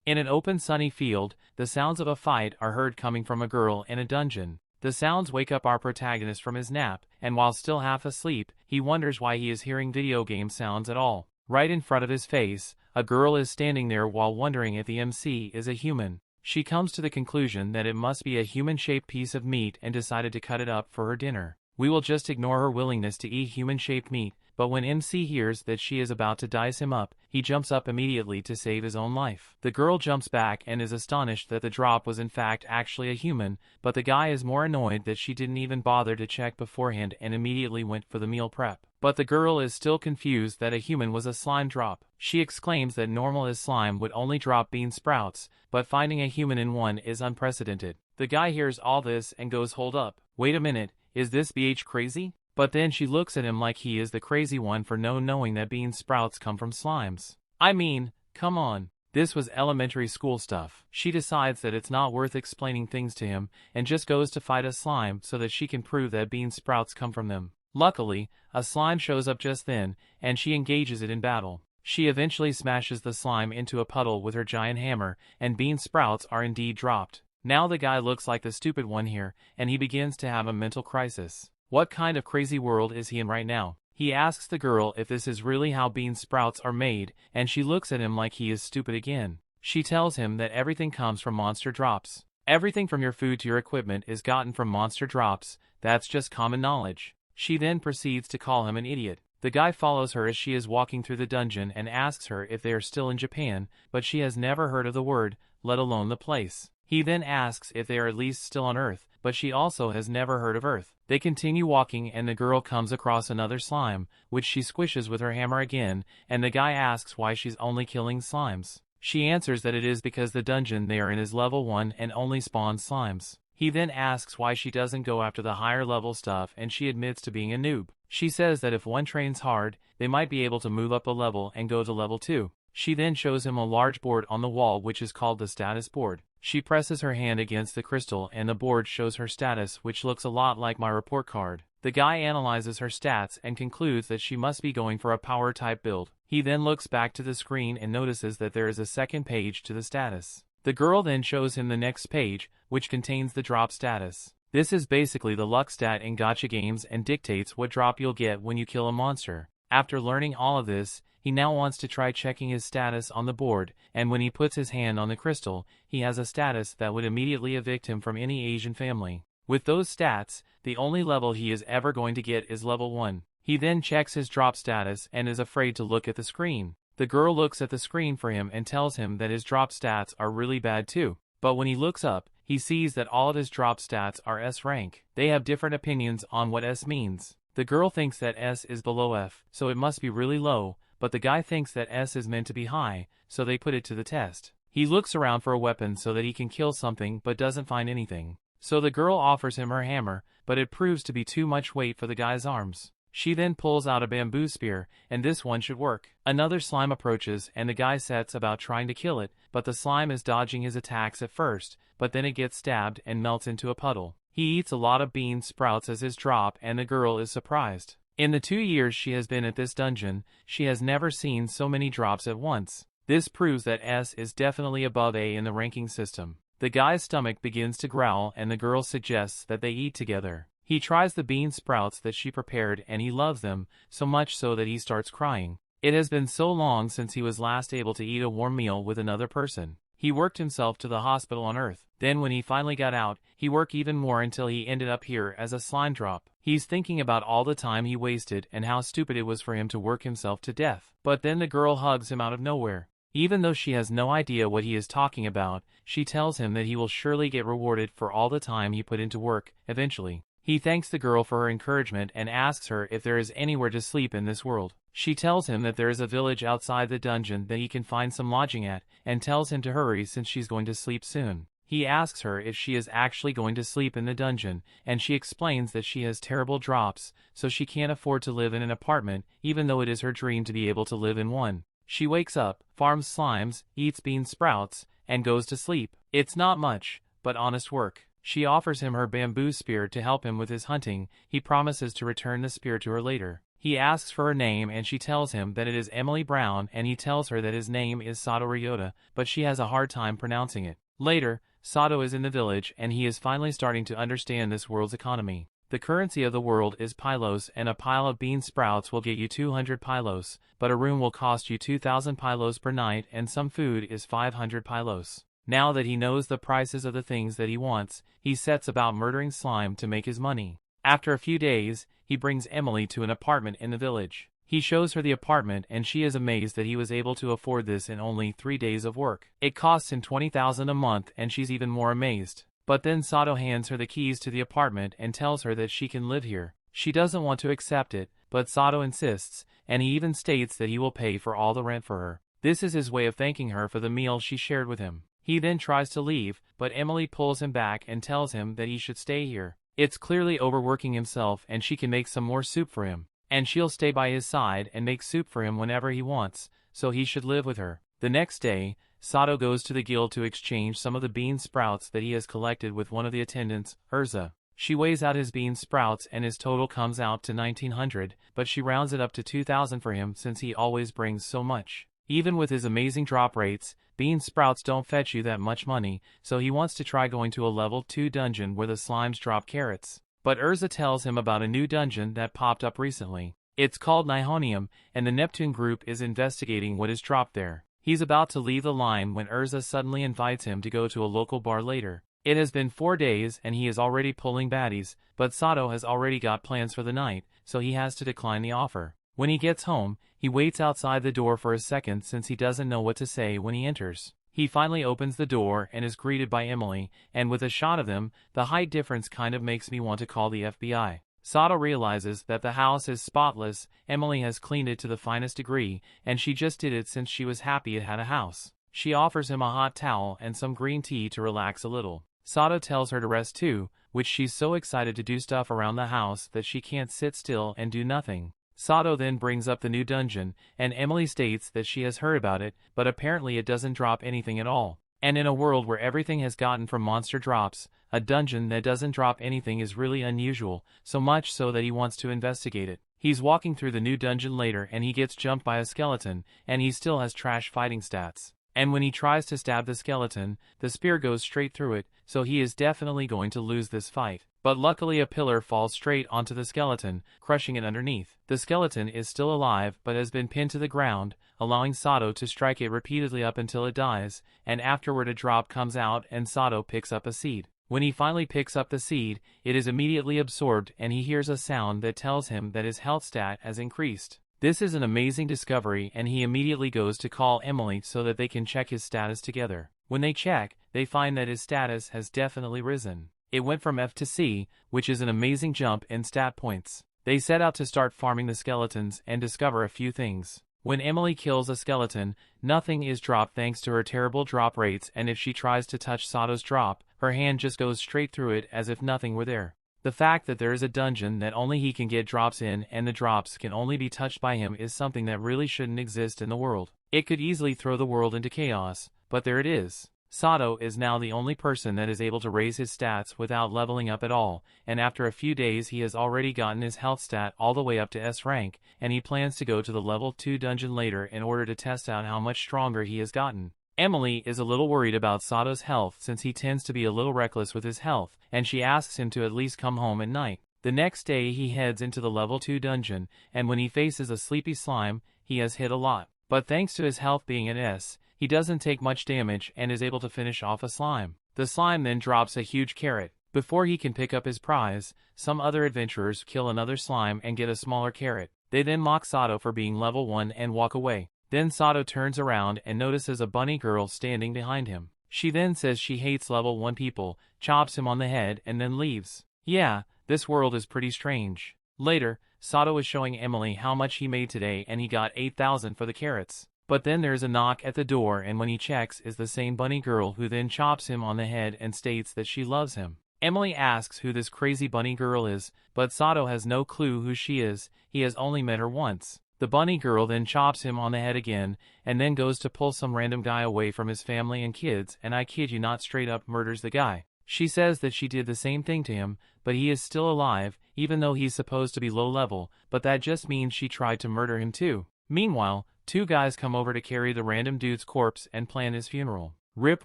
In an open sunny field, the sounds of a fight are heard coming from a girl in a dungeon. The sounds wake up our protagonist from his nap, and while still half asleep, he wonders why he is hearing video game sounds at all. Right in front of his face, a girl is standing there while wondering if the MC is a human. She comes to the conclusion that it must be a human-shaped piece of meat and decided to cut it up for her dinner. We will just ignore her willingness to eat human-shaped meat, but when MC hears that she is about to dice him up, he jumps up immediately to save his own life. The girl jumps back and is astonished that the drop was in fact actually a human, but the guy is more annoyed that she didn't even bother to check beforehand and immediately went for the meal prep. But the girl is still confused that a human was a slime drop. She exclaims that normal as slime would only drop bean sprouts, but finding a human in one is unprecedented. The guy hears all this and goes, "Hold up, wait a minute, is this BH crazy?" But then she looks at him like he is the crazy one for knowing that bean sprouts come from slimes. I mean, come on. This was elementary school stuff. She decides that it's not worth explaining things to him and just goes to fight a slime so that she can prove that bean sprouts come from them. Luckily, a slime shows up just then, and she engages it in battle. She eventually smashes the slime into a puddle with her giant hammer, and bean sprouts are indeed dropped. Now the guy looks like the stupid one here, and he begins to have a mental crisis. What kind of crazy world is he in right now? He asks the girl if this is really how bean sprouts are made, and she looks at him like he is stupid again. She tells him that everything comes from monster drops. Everything from your food to your equipment is gotten from monster drops, that's just common knowledge. She then proceeds to call him an idiot. The guy follows her as she is walking through the dungeon and asks her if they are still in Japan, but she has never heard of the word, let alone the place. He then asks if they are at least still on Earth, but she also has never heard of Earth. They continue walking and the girl comes across another slime, which she squishes with her hammer again, and the guy asks why she's only killing slimes. She answers that it is because the dungeon they are in is level 1 and only spawns slimes. He then asks why she doesn't go after the higher level stuff, and she admits to being a noob. She says that if one trains hard, they might be able to move up a level and go to level 2. She then shows him a large board on the wall which is called the status board. She presses her hand against the crystal and the board shows her status, which looks a lot like my report card. The guy analyzes her stats and concludes that she must be going for a power type build. He then looks back to the screen and notices that there is a second page to the status. The girl then shows him the next page, which contains the drop status. This is basically the luck stat in gacha games and dictates what drop you'll get when you kill a monster. After learning all of this, he now wants to try checking his status on the board, and when he puts his hand on the crystal, he has a status that would immediately evict him from any Asian family. With those stats, the only level he is ever going to get is level 1. He then checks his drop status and is afraid to look at the screen. The girl looks at the screen for him and tells him that his drop stats are really bad too. But when he looks up, he sees that all of his drop stats are S rank. They have different opinions on what S means. The girl thinks that S is below F, so it must be really low, but the guy thinks that S is meant to be high, so they put it to the test. He looks around for a weapon so that he can kill something but doesn't find anything. So the girl offers him her hammer, but it proves to be too much weight for the guy's arms. She then pulls out a bamboo spear, and this one should work. Another slime approaches and the guy sets about trying to kill it, but the slime is dodging his attacks at first, but then it gets stabbed and melts into a puddle. He eats a lot of bean sprouts as his drop and the girl is surprised. In the 2 years she has been at this dungeon, she has never seen so many drops at once. This proves that S is definitely above A in the ranking system. The guy's stomach begins to growl and the girl suggests that they eat together. He tries the bean sprouts that she prepared and he loves them, so much so that he starts crying. It has been so long since he was last able to eat a warm meal with another person. He worked himself to the hospital on Earth. Then when he finally got out, he worked even more until he ended up here as a slime drop. He's thinking about all the time he wasted and how stupid it was for him to work himself to death. But then the girl hugs him out of nowhere. Even though she has no idea what he is talking about, she tells him that he will surely get rewarded for all the time he put into work, eventually. He thanks the girl for her encouragement and asks her if there is anywhere to sleep in this world. She tells him that there is a village outside the dungeon that he can find some lodging at, and tells him to hurry since she's going to sleep soon. He asks her if she is actually going to sleep in the dungeon, and she explains that she has terrible drops, so she can't afford to live in an apartment, even though it is her dream to be able to live in one. She wakes up, farms slimes, eats bean sprouts, and goes to sleep. It's not much, but honest work. She offers him her bamboo spear to help him with his hunting. He promises to return the spear to her later. He asks for her name and she tells him that it is Emily Brown, and he tells her that his name is Sato Ryouta, but she has a hard time pronouncing it. Later, Sato is in the village and he is finally starting to understand this world's economy. The currency of the world is pylos, and a pile of bean sprouts will get you 200 pylos, but a room will cost you 2,000 pylos per night, and some food is 500 pylos. Now that he knows the prices of the things that he wants, he sets about murdering slime to make his money. After a few days, he brings Emily to an apartment in the village. He shows her the apartment and she is amazed that he was able to afford this in only 3 days of work. It costs him 20,000 a month and she's even more amazed. But then Sato hands her the keys to the apartment and tells her that she can live here. She doesn't want to accept it, but Sato insists, and he even states that he will pay for all the rent for her. This is his way of thanking her for the meal she shared with him. He then tries to leave, but Emily pulls him back and tells him that he should stay here. It's clearly overworking himself and she can make some more soup for him. And she'll stay by his side and make soup for him whenever he wants, so he should live with her. The next day, Sato goes to the guild to exchange some of the bean sprouts that he has collected with one of the attendants, Urza. She weighs out his bean sprouts and his total comes out to 1,900, but she rounds it up to 2,000 for him since he always brings so much. Even with his amazing drop rates, bean sprouts don't fetch you that much money, so he wants to try going to a level 2 dungeon where the slimes drop carrots. But Urza tells him about a new dungeon that popped up recently. It's called Nihonium, and the Neptune group is investigating what is dropped there. He's about to leave the line when Urza suddenly invites him to go to a local bar later. It has been 4 days and he is already pulling baddies, but Sato has already got plans for the night, so he has to decline the offer. When he gets home, he waits outside the door for a second since he doesn't know what to say when he enters. He finally opens the door and is greeted by Emily, and with a shot of them, the height difference kind of makes me want to call the FBI. Sato realizes that the house is spotless. Emily has cleaned it to the finest degree, and she just did it since she was happy it had a house. She offers him a hot towel and some green tea to relax a little. Sato tells her to rest too, which she's so excited to do stuff around the house that she can't sit still and do nothing. Sato then brings up the new dungeon, and Emily states that she has heard about it, but apparently it doesn't drop anything at all. And in a world where everything has gotten from monster drops, a dungeon that doesn't drop anything is really unusual, so much so that he wants to investigate it. He's walking through the new dungeon later and he gets jumped by a skeleton, and he still has trash fighting stats. And when he tries to stab the skeleton, the spear goes straight through it, so he is definitely going to lose this fight. But luckily a pillar falls straight onto the skeleton, crushing it underneath. The skeleton is still alive but has been pinned to the ground, allowing Sato to strike it repeatedly up until it dies, and afterward a drop comes out and Sato picks up a seed. When he finally picks up the seed, it is immediately absorbed and he hears a sound that tells him that his health stat has increased. This is an amazing discovery and he immediately goes to call Emily so that they can check his status together. When they check, they find that his status has definitely risen. It went from F to C, which is an amazing jump in stat points. They set out to start farming the skeletons and discover a few things. When Emily kills a skeleton, nothing is dropped thanks to her terrible drop rates, and if she tries to touch Sato's drop, her hand just goes straight through it as if nothing were there. The fact that there is a dungeon that only he can get drops in and the drops can only be touched by him is something that really shouldn't exist in the world. It could easily throw the world into chaos, but there it is. Sato is now the only person that is able to raise his stats without leveling up at all, and after a few days he has already gotten his health stat all the way up to S rank, and he plans to go to the level 2 dungeon later in order to test out how much stronger he has gotten. Emily is a little worried about Sato's health since he tends to be a little reckless with his health, and she asks him to at least come home at night. The next day he heads into the level 2 dungeon, and when he faces a sleepy slime, he has hit a lot. But thanks to his health being at S, he doesn't take much damage and is able to finish off a slime. The slime then drops a huge carrot. Before he can pick up his prize, some other adventurers kill another slime and get a smaller carrot. They then mock Sato for being level 1 and walk away. Then Sato turns around and notices a bunny girl standing behind him. She then says she hates level 1 people, chops him on the head and then leaves. Yeah, this world is pretty strange. Later, Sato is showing Emily how much he made today and he got 8,000 for the carrots. But then there's a knock at the door and when he checks is the same bunny girl who then chops him on the head and states that she loves him. Emily asks who this crazy bunny girl is, but Sato has no clue who she is, he has only met her once. The bunny girl then chops him on the head again, and then goes to pull some random guy away from his family and kids, and I kid you not straight up murders the guy. She says that she did the same thing to him, but he is still alive, even though he's supposed to be low level, but that just means she tried to murder him too. Meanwhile, two guys come over to carry the random dude's corpse and plan his funeral. Rip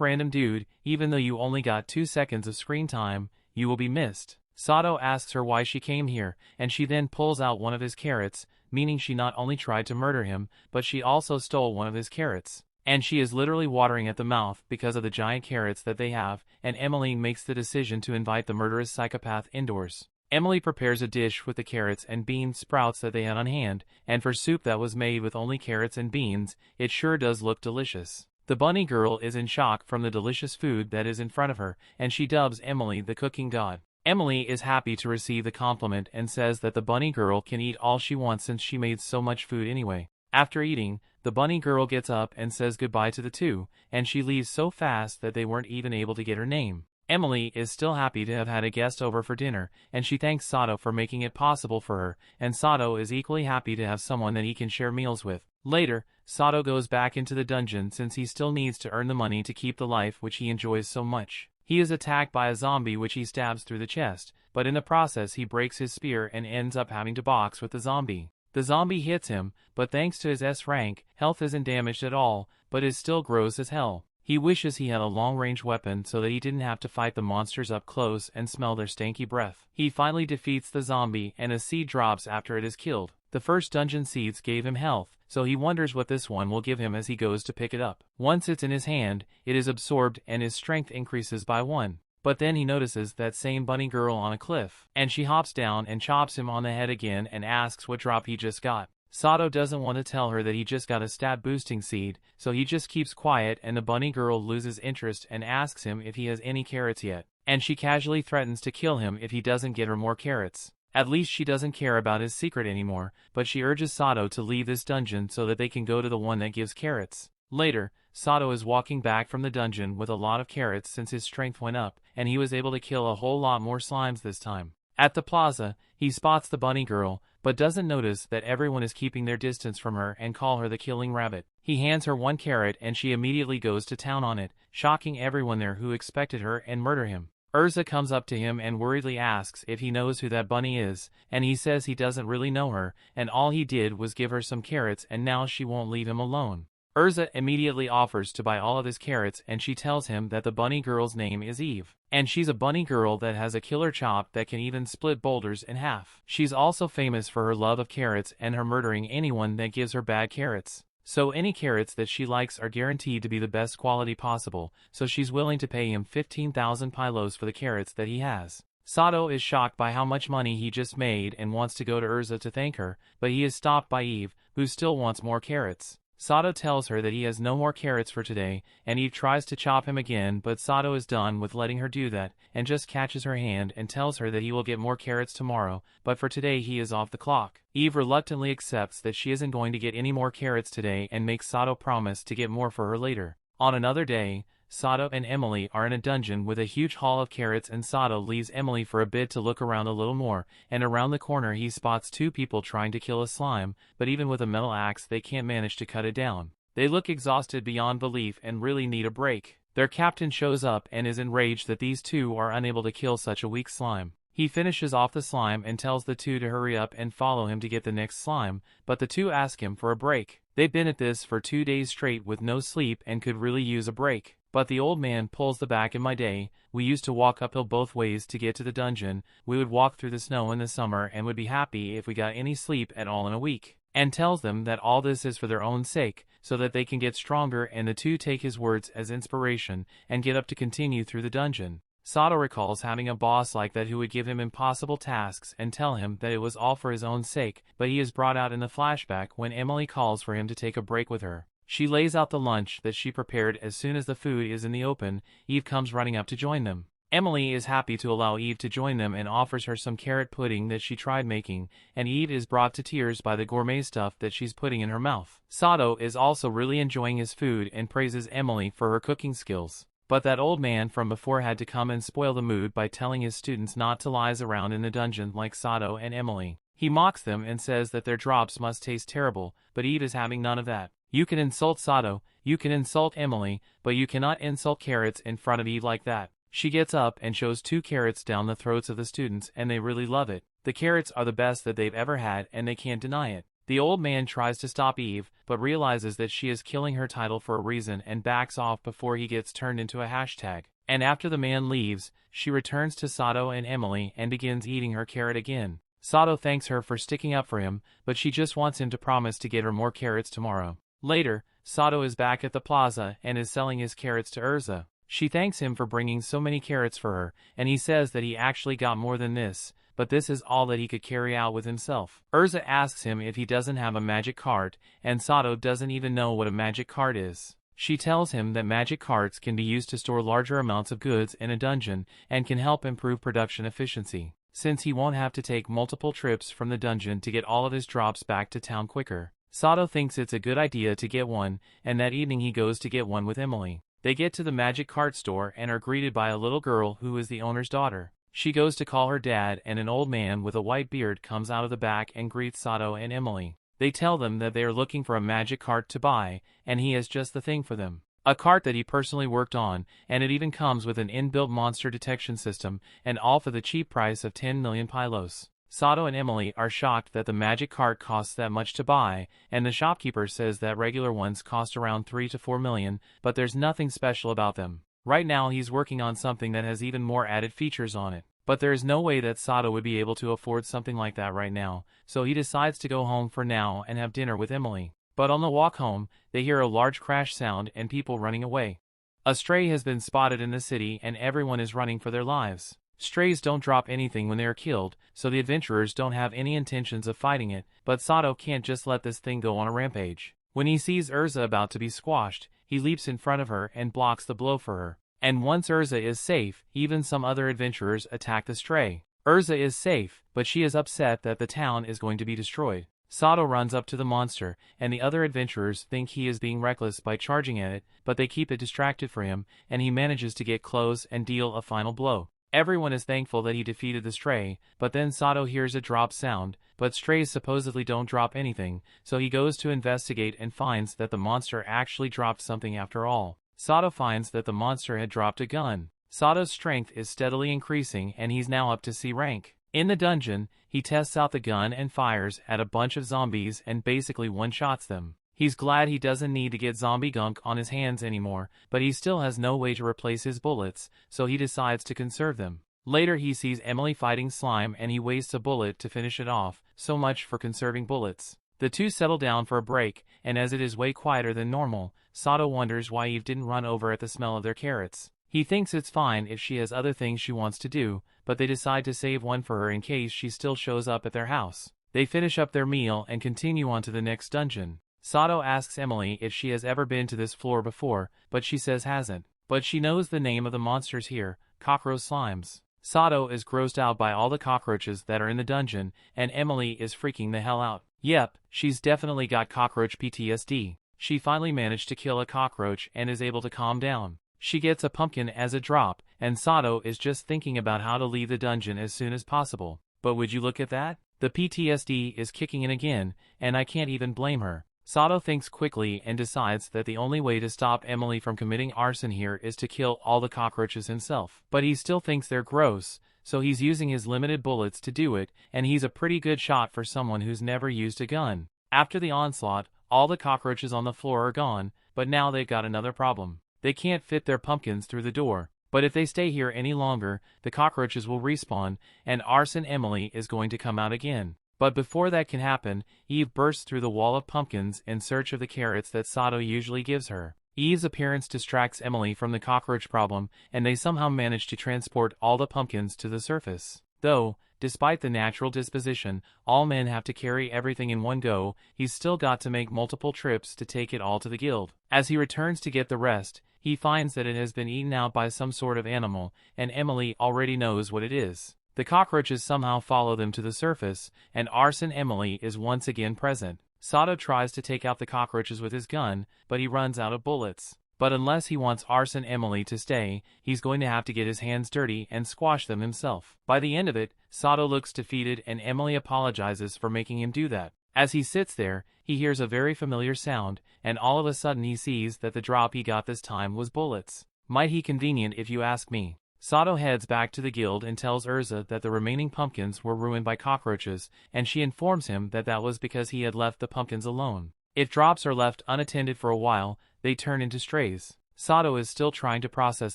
random dude, even though you only got 2 seconds of screen time, you will be missed. Sato asks her why she came here, and she then pulls out one of his carrots, meaning she not only tried to murder him, but she also stole one of his carrots. And she is literally watering at the mouth because of the giant carrots that they have, and Emily makes the decision to invite the murderous psychopath indoors. Emily prepares a dish with the carrots and bean sprouts that they had on hand, and for soup that was made with only carrots and beans, it sure does look delicious. The bunny girl is in shock from the delicious food that is in front of her, and she dubs Emily the cooking god. Emily is happy to receive the compliment and says that the bunny girl can eat all she wants since she made so much food anyway. After eating, the bunny girl gets up and says goodbye to the two, and she leaves so fast that they weren't even able to get her name. Emily is still happy to have had a guest over for dinner, and she thanks Sato for making it possible for her, and Sato is equally happy to have someone that he can share meals with. Later, Sato goes back into the dungeon since he still needs to earn the money to keep the life which he enjoys so much. He is attacked by a zombie which he stabs through the chest, but in the process he breaks his spear and ends up having to box with the zombie. The zombie hits him, but thanks to his S rank, health isn't damaged at all, but is still gross as hell. He wishes he had a long-range weapon so that he didn't have to fight the monsters up close and smell their stanky breath. He finally defeats the zombie and a seed drops after it is killed. The first dungeon seeds gave him health, so he wonders what this one will give him as he goes to pick it up. Once it's in his hand, it is absorbed and his strength increases by 1. But then he notices that same bunny girl on a cliff, and she hops down and chops him on the head again and asks what drop he just got. Sato doesn't want to tell her that he just got a stat boosting seed, so he just keeps quiet and the bunny girl loses interest and asks him if he has any carrots yet, and she casually threatens to kill him if he doesn't get her more carrots. At least she doesn't care about his secret anymore, but she urges Sato to leave this dungeon so that they can go to the one that gives carrots. Later, Sato is walking back from the dungeon with a lot of carrots since his strength went up, and he was able to kill a whole lot more slimes this time. At the plaza, he spots the bunny girl, but doesn't notice that everyone is keeping their distance from her and call her the killing rabbit. He hands her 1 carrot and she immediately goes to town on it, shocking everyone there who expected her and murder him. Urza comes up to him and worriedly asks if he knows who that bunny is, and he says he doesn't really know her, and all he did was give her some carrots and now she won't leave him alone. Urza immediately offers to buy all of his carrots and she tells him that the bunny girl's name is Eve, and she's a bunny girl that has a killer chop that can even split boulders in half. She's also famous for her love of carrots and her murdering anyone that gives her bad carrots. So any carrots that she likes are guaranteed to be the best quality possible, so she's willing to pay him 15,000 pylos for the carrots that he has. Sato is shocked by how much money he just made and wants to go to Urza to thank her, but he is stopped by Eve, who still wants more carrots. Sato tells her that he has no more carrots for today, and Eve tries to chop him again, but Sato is done with letting her do that, and just catches her hand and tells her that he will get more carrots tomorrow, but for today he is off the clock. Eve reluctantly accepts that she isn't going to get any more carrots today and makes Sato promise to get more for her later. On another day, Sato and Emily are in a dungeon with a huge haul of carrots and Sato leaves Emily for a bit to look around a little more, and around the corner he spots 2 people trying to kill a slime, but even with a metal axe they can't manage to cut it down. They look exhausted beyond belief and really need a break. Their captain shows up and is enraged that these 2 are unable to kill such a weak slime. He finishes off the slime and tells the 2 to hurry up and follow him to get the next slime, but the 2 ask him for a break. They've been at this for 2 days straight with no sleep and could really use a break. But the old man pulls the back in my day. We used to walk uphill both ways to get to the dungeon. We would walk through the snow in the summer and would be happy if we got any sleep at all in a week. And tells them that all this is for their own sake, so that they can get stronger, and the 2 take his words as inspiration and get up to continue through the dungeon. Sato recalls having a boss like that who would give him impossible tasks and tell him that it was all for his own sake, but he is brought out in the flashback when Emily calls for him to take a break with her. She lays out the lunch that she prepared. As soon as the food is in the open, Eve comes running up to join them. Emily is happy to allow Eve to join them and offers her some carrot pudding that she tried making, and Eve is brought to tears by the gourmet stuff that she's putting in her mouth. Sato is also really enjoying his food and praises Emily for her cooking skills. But that old man from before had to come and spoil the mood by telling his students not to lies around in the dungeon like Sato and Emily. He mocks them and says that their drops must taste terrible, but Eve is having none of that. You can insult Sato, you can insult Emily, but you cannot insult carrots in front of Eve like that. She gets up and shows 2 carrots down the throats of the students, and they really love it. The carrots are the best that they've ever had, and they can't deny it. The old man tries to stop Eve, but realizes that she is killing her title for a reason and backs off before he gets turned into a hashtag. And after the man leaves, she returns to Sato and Emily and begins eating her carrot again. Sato thanks her for sticking up for him, but she just wants him to promise to get her more carrots tomorrow. Later, Sato is back at the plaza and is selling his carrots to Urza. She thanks him for bringing so many carrots for her, and he says that he actually got more than this, but this is all that he could carry out with himself. Urza asks him if he doesn't have a magic cart, and Sato doesn't even know what a magic cart is. She tells him that magic carts can be used to store larger amounts of goods in a dungeon and can help improve production efficiency, since he won't have to take multiple trips from the dungeon to get all of his drops back to town quicker. Sato thinks it's a good idea to get one, and that evening he goes to get one with Emily. They get to the magic cart store and are greeted by a little girl who is the owner's daughter. She goes to call her dad, and an old man with a white beard comes out of the back and greets Sato and Emily. They tell them that they are looking for a magic cart to buy, and he has just the thing for them. A cart that he personally worked on, and it even comes with an inbuilt monster detection system, and all for the cheap price of 10 million pylos. Sato and Emily are shocked that the magic cart costs that much to buy, and the shopkeeper says that regular ones cost around 3 to 4 million, but there's nothing special about them. Right now he's working on something that has even more added features on it. But there is no way that Sato would be able to afford something like that right now, so he decides to go home for now and have dinner with Emily. But on the walk home, they hear a large crash sound and people running away. A stray has been spotted in the city and everyone is running for their lives. Strays don't drop anything when they are killed, so the adventurers don't have any intentions of fighting it, but Sato can't just let this thing go on a rampage. When he sees Urza about to be squashed, he leaps in front of her and blocks the blow for her. And once Urza is safe, even some other adventurers attack the stray. Urza is safe, but she is upset that the town is going to be destroyed. Sato runs up to the monster, and the other adventurers think he is being reckless by charging at it, but they keep it distracted for him, and he manages to get close and deal a final blow. Everyone is thankful that he defeated the stray, but then Sato hears a drop sound, but strays supposedly don't drop anything, so he goes to investigate and finds that the monster actually dropped something after all. Sato finds that the monster had dropped a gun. Sato's strength is steadily increasing and he's now up to C rank. In the dungeon, he tests out the gun and fires at a bunch of zombies and basically one-shots them. He's glad he doesn't need to get zombie gunk on his hands anymore, but he still has no way to replace his bullets, so he decides to conserve them. Later he sees Emily fighting slime and he wastes a bullet to finish it off, so much for conserving bullets. The two settle down for a break, and as it is way quieter than normal, Sato wonders why Eve didn't run over at the smell of their carrots. He thinks it's fine if she has other things she wants to do, but they decide to save one for her in case she still shows up at their house. They finish up their meal and continue on to the next dungeon. Sato asks Emily if she has ever been to this floor before, but she says hasn't. But she knows the name of the monsters here, cockroach slimes. Sato is grossed out by all the cockroaches that are in the dungeon, and Emily is freaking the hell out. Yep, she's definitely got cockroach PTSD. She finally managed to kill a cockroach and is able to calm down. She gets a pumpkin as a drop, and Sato is just thinking about how to leave the dungeon as soon as possible. But would you look at that? The PTSD is kicking in again, and I can't even blame her. Sato thinks quickly and decides that the only way to stop Emily from committing arson here is to kill all the cockroaches himself. But he still thinks they're gross, so he's using his limited bullets to do it, and he's a pretty good shot for someone who's never used a gun. After the onslaught, all the cockroaches on the floor are gone, but now they've got another problem. They can't fit their pumpkins through the door. But if they stay here any longer, the cockroaches will respawn, and Arson Emily is going to come out again. But before that can happen, Eve bursts through the wall of pumpkins in search of the carrots that Sato usually gives her. Eve's appearance distracts Emily from the cockroach problem, and they somehow manage to transport all the pumpkins to the surface. Though, despite the natural disposition, all men have to carry everything in one go, he's still got to make multiple trips to take it all to the guild. As he returns to get the rest, he finds that it has been eaten out by some sort of animal, and Emily already knows what it is. The cockroaches somehow follow them to the surface, and Arson Emily is once again present. Sato tries to take out the cockroaches with his gun, but he runs out of bullets. But unless he wants Arson Emily to stay, he's going to have to get his hands dirty and squash them himself. By the end of it, Sato looks defeated and Emily apologizes for making him do that. As he sits there, he hears a very familiar sound, and all of a sudden he sees that the drop he got this time was bullets. Mighty convenient if you ask me. Sato heads back to the guild and tells Urza that the remaining pumpkins were ruined by cockroaches, and she informs him that that was because he had left the pumpkins alone. If drops are left unattended for a while, they turn into strays. Sato is still trying to process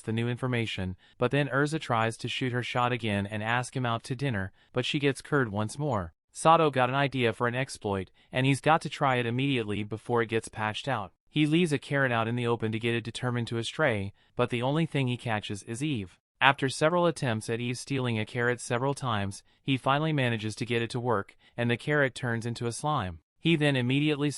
the new information, but then Urza tries to shoot her shot again and ask him out to dinner, but she gets curd once more. Sato got an idea for an exploit, and he's got to try it immediately before it gets patched out. He leaves a carrot out in the open to get it determined to a stray, but the only thing he catches is Eve. After several attempts at Eve stealing a carrot several times, he finally manages to get it to work, and the carrot turns into a slime. He then immediately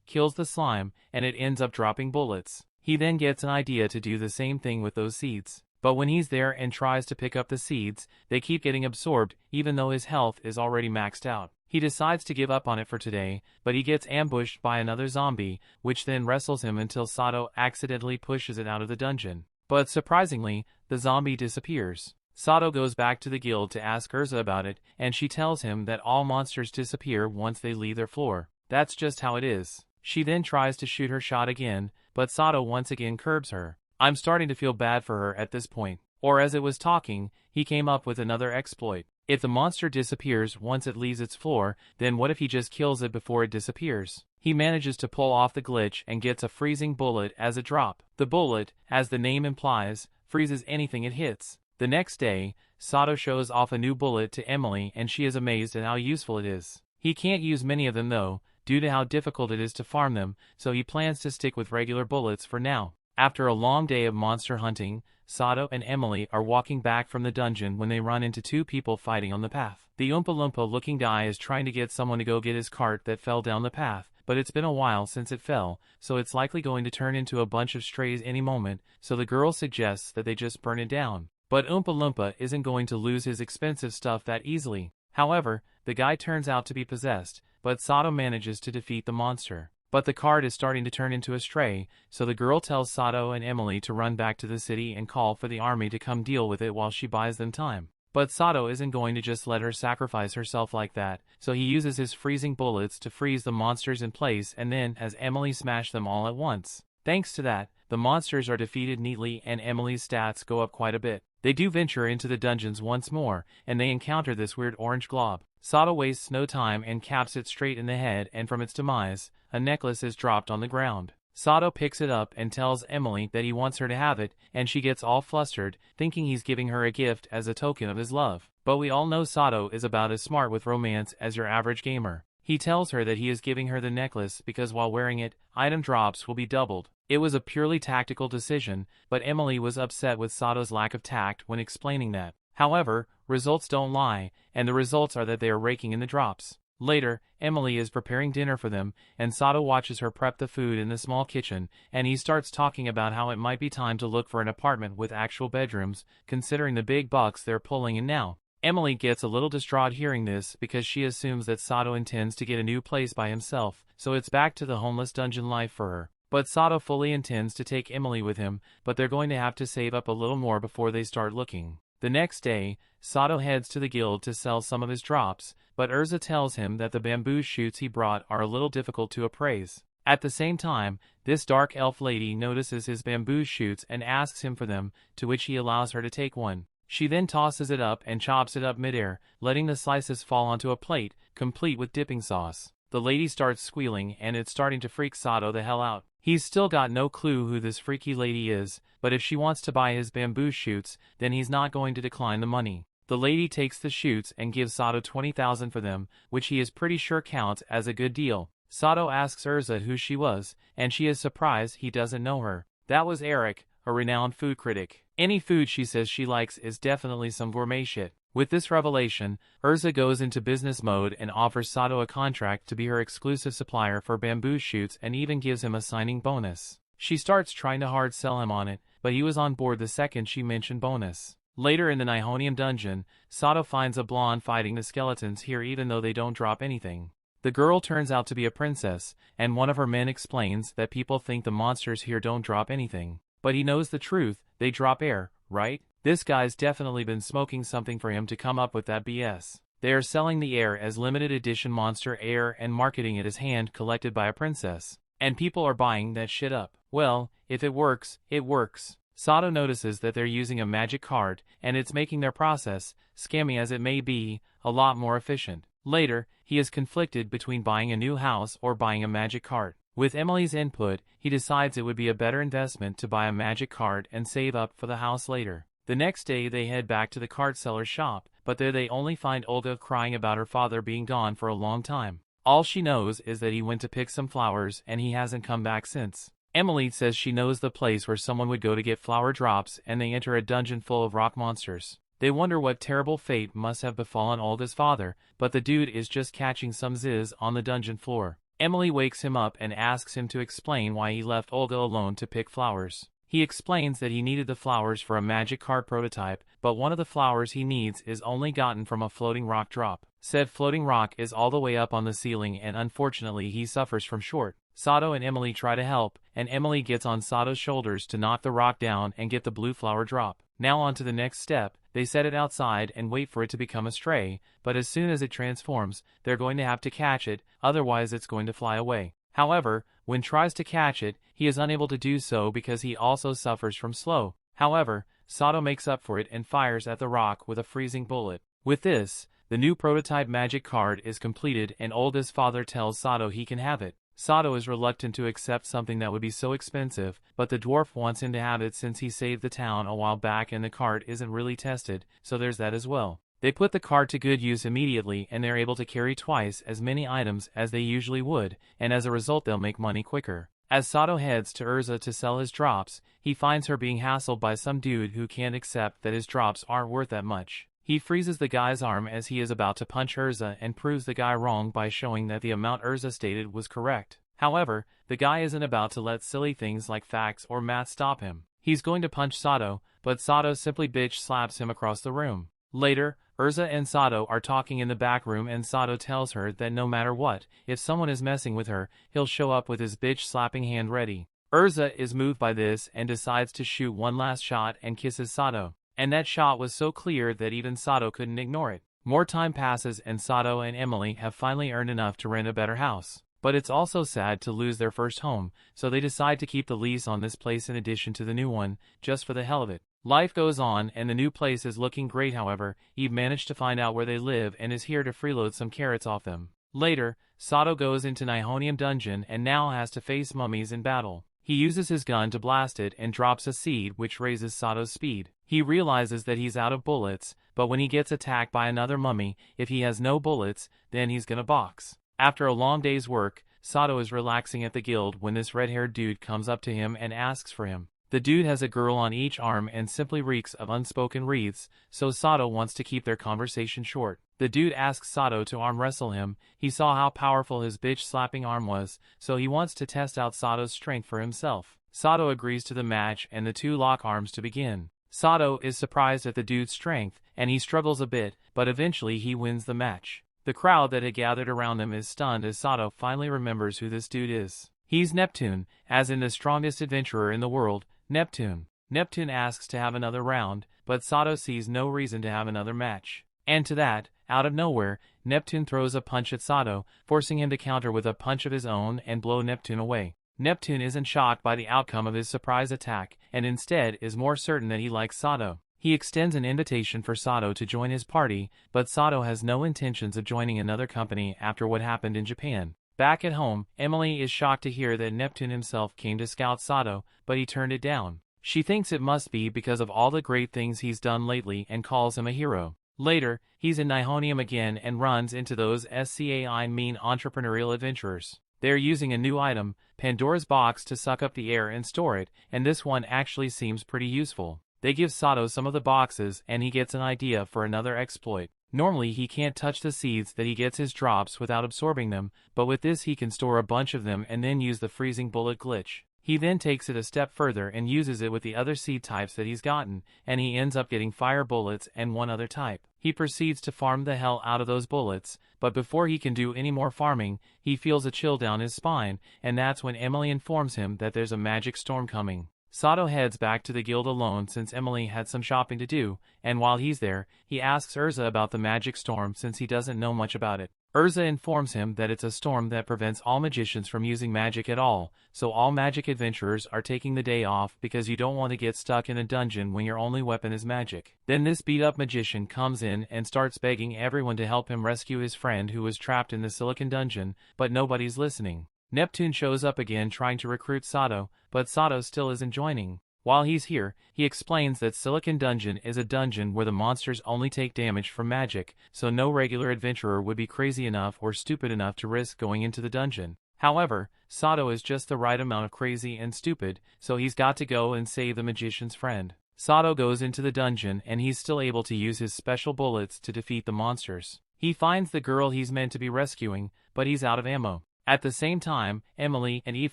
kills the slime, and it ends up dropping bullets. He then gets an idea to do the same thing with those seeds. But when he's there and tries to pick up the seeds, they keep getting absorbed, even though his health is already maxed out. He decides to give up on it for today, but he gets ambushed by another zombie, which then wrestles him until Sato accidentally pushes it out of the dungeon. But surprisingly, the zombie disappears. Sato goes back to the guild to ask Urza about it, and she tells him that all monsters disappear once they leave their floor. That's just how it is. She then tries to shoot her shot again, but Sato once again curbs her. I'm starting to feel bad for her at this point. Or as it was talking, he came up with another exploit. If the monster disappears once it leaves its floor, then what if he just kills it before it disappears? He manages to pull off the glitch and gets a freezing bullet as a drop. The bullet, as the name implies, freezes anything it hits. The next day, Sato shows off a new bullet to Emily and she is amazed at how useful it is. He can't use many of them though, due to how difficult it is to farm them, so he plans to stick with regular bullets for now. After a long day of monster hunting, Sato and Emily are walking back from the dungeon when they run into two people fighting on the path. The Oompa Loompa looking guy is trying to get someone to go get his cart that fell down the path, but it's been a while since it fell, so it's likely going to turn into a bunch of strays any moment, so the girl suggests that they just burn it down. But Oompa Loompa isn't going to lose his expensive stuff that easily. However, the guy turns out to be possessed, but Sato manages to defeat the monster. But the cart is starting to turn into a stray, so the girl tells Sato and Emily to run back to the city and call for the army to come deal with it while she buys them time. But Sato isn't going to just let her sacrifice herself like that, so he uses his freezing bullets to freeze the monsters in place and then has Emily smash them all at once. Thanks to that, the monsters are defeated neatly and Emily's stats go up quite a bit. They do venture into the dungeons once more, and they encounter this weird orange glob. Sato wastes no time and caps it straight in the head, and from its demise, a necklace is dropped on the ground. Sato picks it up and tells Emily that he wants her to have it, and she gets all flustered, thinking he's giving her a gift as a token of his love. But we all know Sato is about as smart with romance as your average gamer. He tells her that he is giving her the necklace because while wearing it, item drops will be doubled. It was a purely tactical decision, but Emily was upset with Sato's lack of tact when explaining that. However, results don't lie, and the results are that they are raking in the drops. Later, Emily is preparing dinner for them, and Sato watches her prep the food in the small kitchen, and he starts talking about how it might be time to look for an apartment with actual bedrooms, considering the big bucks they're pulling in now. Emily gets a little distraught hearing this because she assumes that Sato intends to get a new place by himself, so it's back to the homeless dungeon life for her. But Sato fully intends to take Emily with him, but they're going to have to save up a little more before they start looking. The next day, Sato heads to the guild to sell some of his drops, but Urza tells him that the bamboo shoots he brought are a little difficult to appraise. At the same time, this dark elf lady notices his bamboo shoots and asks him for them, to which he allows her to take one. She then tosses it up and chops it up midair, letting the slices fall onto a plate, complete with dipping sauce. The lady starts squealing and it's starting to freak Sato the hell out. He's still got no clue who this freaky lady is, but if she wants to buy his bamboo shoots, then he's not going to decline the money. The lady takes the shoots and gives Sato 20,000 for them, which he is pretty sure counts as a good deal. Sato asks Urza who she was, and she is surprised he doesn't know her. That was Eric, a renowned food critic. Any food she says she likes is definitely some gourmet shit. With this revelation, Urza goes into business mode and offers Sato a contract to be her exclusive supplier for bamboo shoots and even gives him a signing bonus. She starts trying to hard sell him on it, but he was on board the second she mentioned bonus. Later in the Nihonium dungeon, Sato finds a blonde fighting the skeletons here even though they don't drop anything. The girl turns out to be a princess, and one of her men explains that people think the monsters here don't drop anything. But he knows the truth, they drop air, right? This guy's definitely been smoking something for him to come up with that BS. They are selling the air as limited edition monster air and marketing it as hand collected by a princess. And people are buying that shit up. Well, if it works, it works. Sato notices that they're using a magic card, and it's making their process, scammy as it may be, a lot more efficient. Later, he is conflicted between buying a new house or buying a magic card. With Emily's input, he decides it would be a better investment to buy a magic card and save up for the house later. The next day they head back to the card seller's shop, but there they only find Olga crying about her father being gone for a long time. All she knows is that he went to pick some flowers and he hasn't come back since. Emily says she knows the place where someone would go to get flower drops, and they enter a dungeon full of rock monsters. They wonder what terrible fate must have befallen Olga's father, but the dude is just catching some zizz on the dungeon floor. Emily wakes him up and asks him to explain why he left Olga alone to pick flowers. He explains that he needed the flowers for a magic card prototype, but one of the flowers he needs is only gotten from a floating rock drop. Said floating rock is all the way up on the ceiling, and unfortunately he suffers from short. Sato and Emily try to help, and Emily gets on Sato's shoulders to knock the rock down and get the blue flower drop. Now on to the next step. They set it outside and wait for it to become a stray, but as soon as it transforms, they're going to have to catch it, otherwise it's going to fly away. However, when tries to catch it, he is unable to do so because he also suffers from slow. However, Sato makes up for it and fires at the rock with a freezing bullet. With this, the new prototype magic card is completed, and Olga's father tells Sato he can have it. Sato is reluctant to accept something that would be so expensive, but the dwarf wants him to have it since he saved the town a while back and the card isn't really tested, so there's that as well. They put the card to good use immediately, and they're able to carry twice as many items as they usually would, and as a result they'll make money quicker. As Sato heads to Urza to sell his drops, he finds her being hassled by some dude who can't accept that his drops aren't worth that much. He freezes the guy's arm as he is about to punch Urza and proves the guy wrong by showing that the amount Urza stated was correct. However, the guy isn't about to let silly things like facts or math stop him. He's going to punch Sato, but Sato simply bitch slaps him across the room. Later, Urza and Sato are talking in the back room, and Sato tells her that no matter what, if someone is messing with her, he'll show up with his bitch slapping hand ready. Urza is moved by this and decides to shoot one last shot and kisses Sato. And that shot was so clear that even Sato couldn't ignore it. More time passes and Sato and Emily have finally earned enough to rent a better house. But it's also sad to lose their first home, so they decide to keep the lease on this place in addition to the new one, just for the hell of it. Life goes on and the new place is looking great. However, Eve managed to find out where they live and is here to freeload some carrots off them. Later, Sato goes into Nihonium dungeon and now has to face mummies in battle. He uses his gun to blast it and drops a seed which raises Sato's speed. He realizes that he's out of bullets, but when he gets attacked by another mummy, if he has no bullets, then he's gonna box. After a long day's work, Sato is relaxing at the guild when this red-haired dude comes up to him and asks for him. The dude has a girl on each arm and simply reeks of unspoken wreaths, so Sato wants to keep their conversation short. The dude asks Sato to arm wrestle him. He saw how powerful his bitch-slapping arm was, so he wants to test out Sato's strength for himself. Sato agrees to the match and the two lock arms to begin. Sato is surprised at the dude's strength, and he struggles a bit, but eventually he wins the match. The crowd that had gathered around them is stunned as Sato finally remembers who this dude is. He's Neptune, as in the strongest adventurer in the world, Neptune. Neptune asks to have another round, but Sato sees no reason to have another match. And to that, out of nowhere, Neptune throws a punch at Sato, forcing him to counter with a punch of his own and blow Neptune away. Neptune isn't shocked by the outcome of his surprise attack, and instead is more certain that he likes Sato. He extends an invitation for Sato to join his party, but Sato has no intentions of joining another company after what happened in Japan. Back at home, Emily is shocked to hear that Neptune himself came to scout Sato, but he turned it down. She thinks it must be because of all the great things he's done lately and calls him a hero. Later, he's in Nihonium again and runs into those SCAI mean entrepreneurial adventurers. They're using a new item, Pandora's box, to suck up the air and store it, and this one actually seems pretty useful. They give Sato some of the boxes and he gets an idea for another exploit. Normally he can't touch the seeds that he gets his drops without absorbing them, but with this he can store a bunch of them and then use the freezing bullet glitch. He then takes it a step further and uses it with the other seed types that he's gotten, and he ends up getting fire bullets and one other type. He proceeds to farm the hell out of those bullets, but before he can do any more farming, he feels a chill down his spine, and that's when Emily informs him that there's a magic storm coming. Sato heads back to the guild alone since Emily had some shopping to do, and while he's there, he asks Urza about the magic storm since he doesn't know much about it. Urza informs him that it's a storm that prevents all magicians from using magic at all, so all magic adventurers are taking the day off because you don't want to get stuck in a dungeon when your only weapon is magic. Then this beat-up magician comes in and starts begging everyone to help him rescue his friend who was trapped in the silicon dungeon, but nobody's listening. Neptune shows up again trying to recruit Sato, but Sato still isn't joining. While he's here, he explains that Silicon Dungeon is a dungeon where the monsters only take damage from magic, so no regular adventurer would be crazy enough or stupid enough to risk going into the dungeon. However, Sato is just the right amount of crazy and stupid, so he's got to go and save the magician's friend. Sato goes into the dungeon and he's still able to use his special bullets to defeat the monsters. He finds the girl he's meant to be rescuing, but he's out of ammo. At the same time, Emily and Eve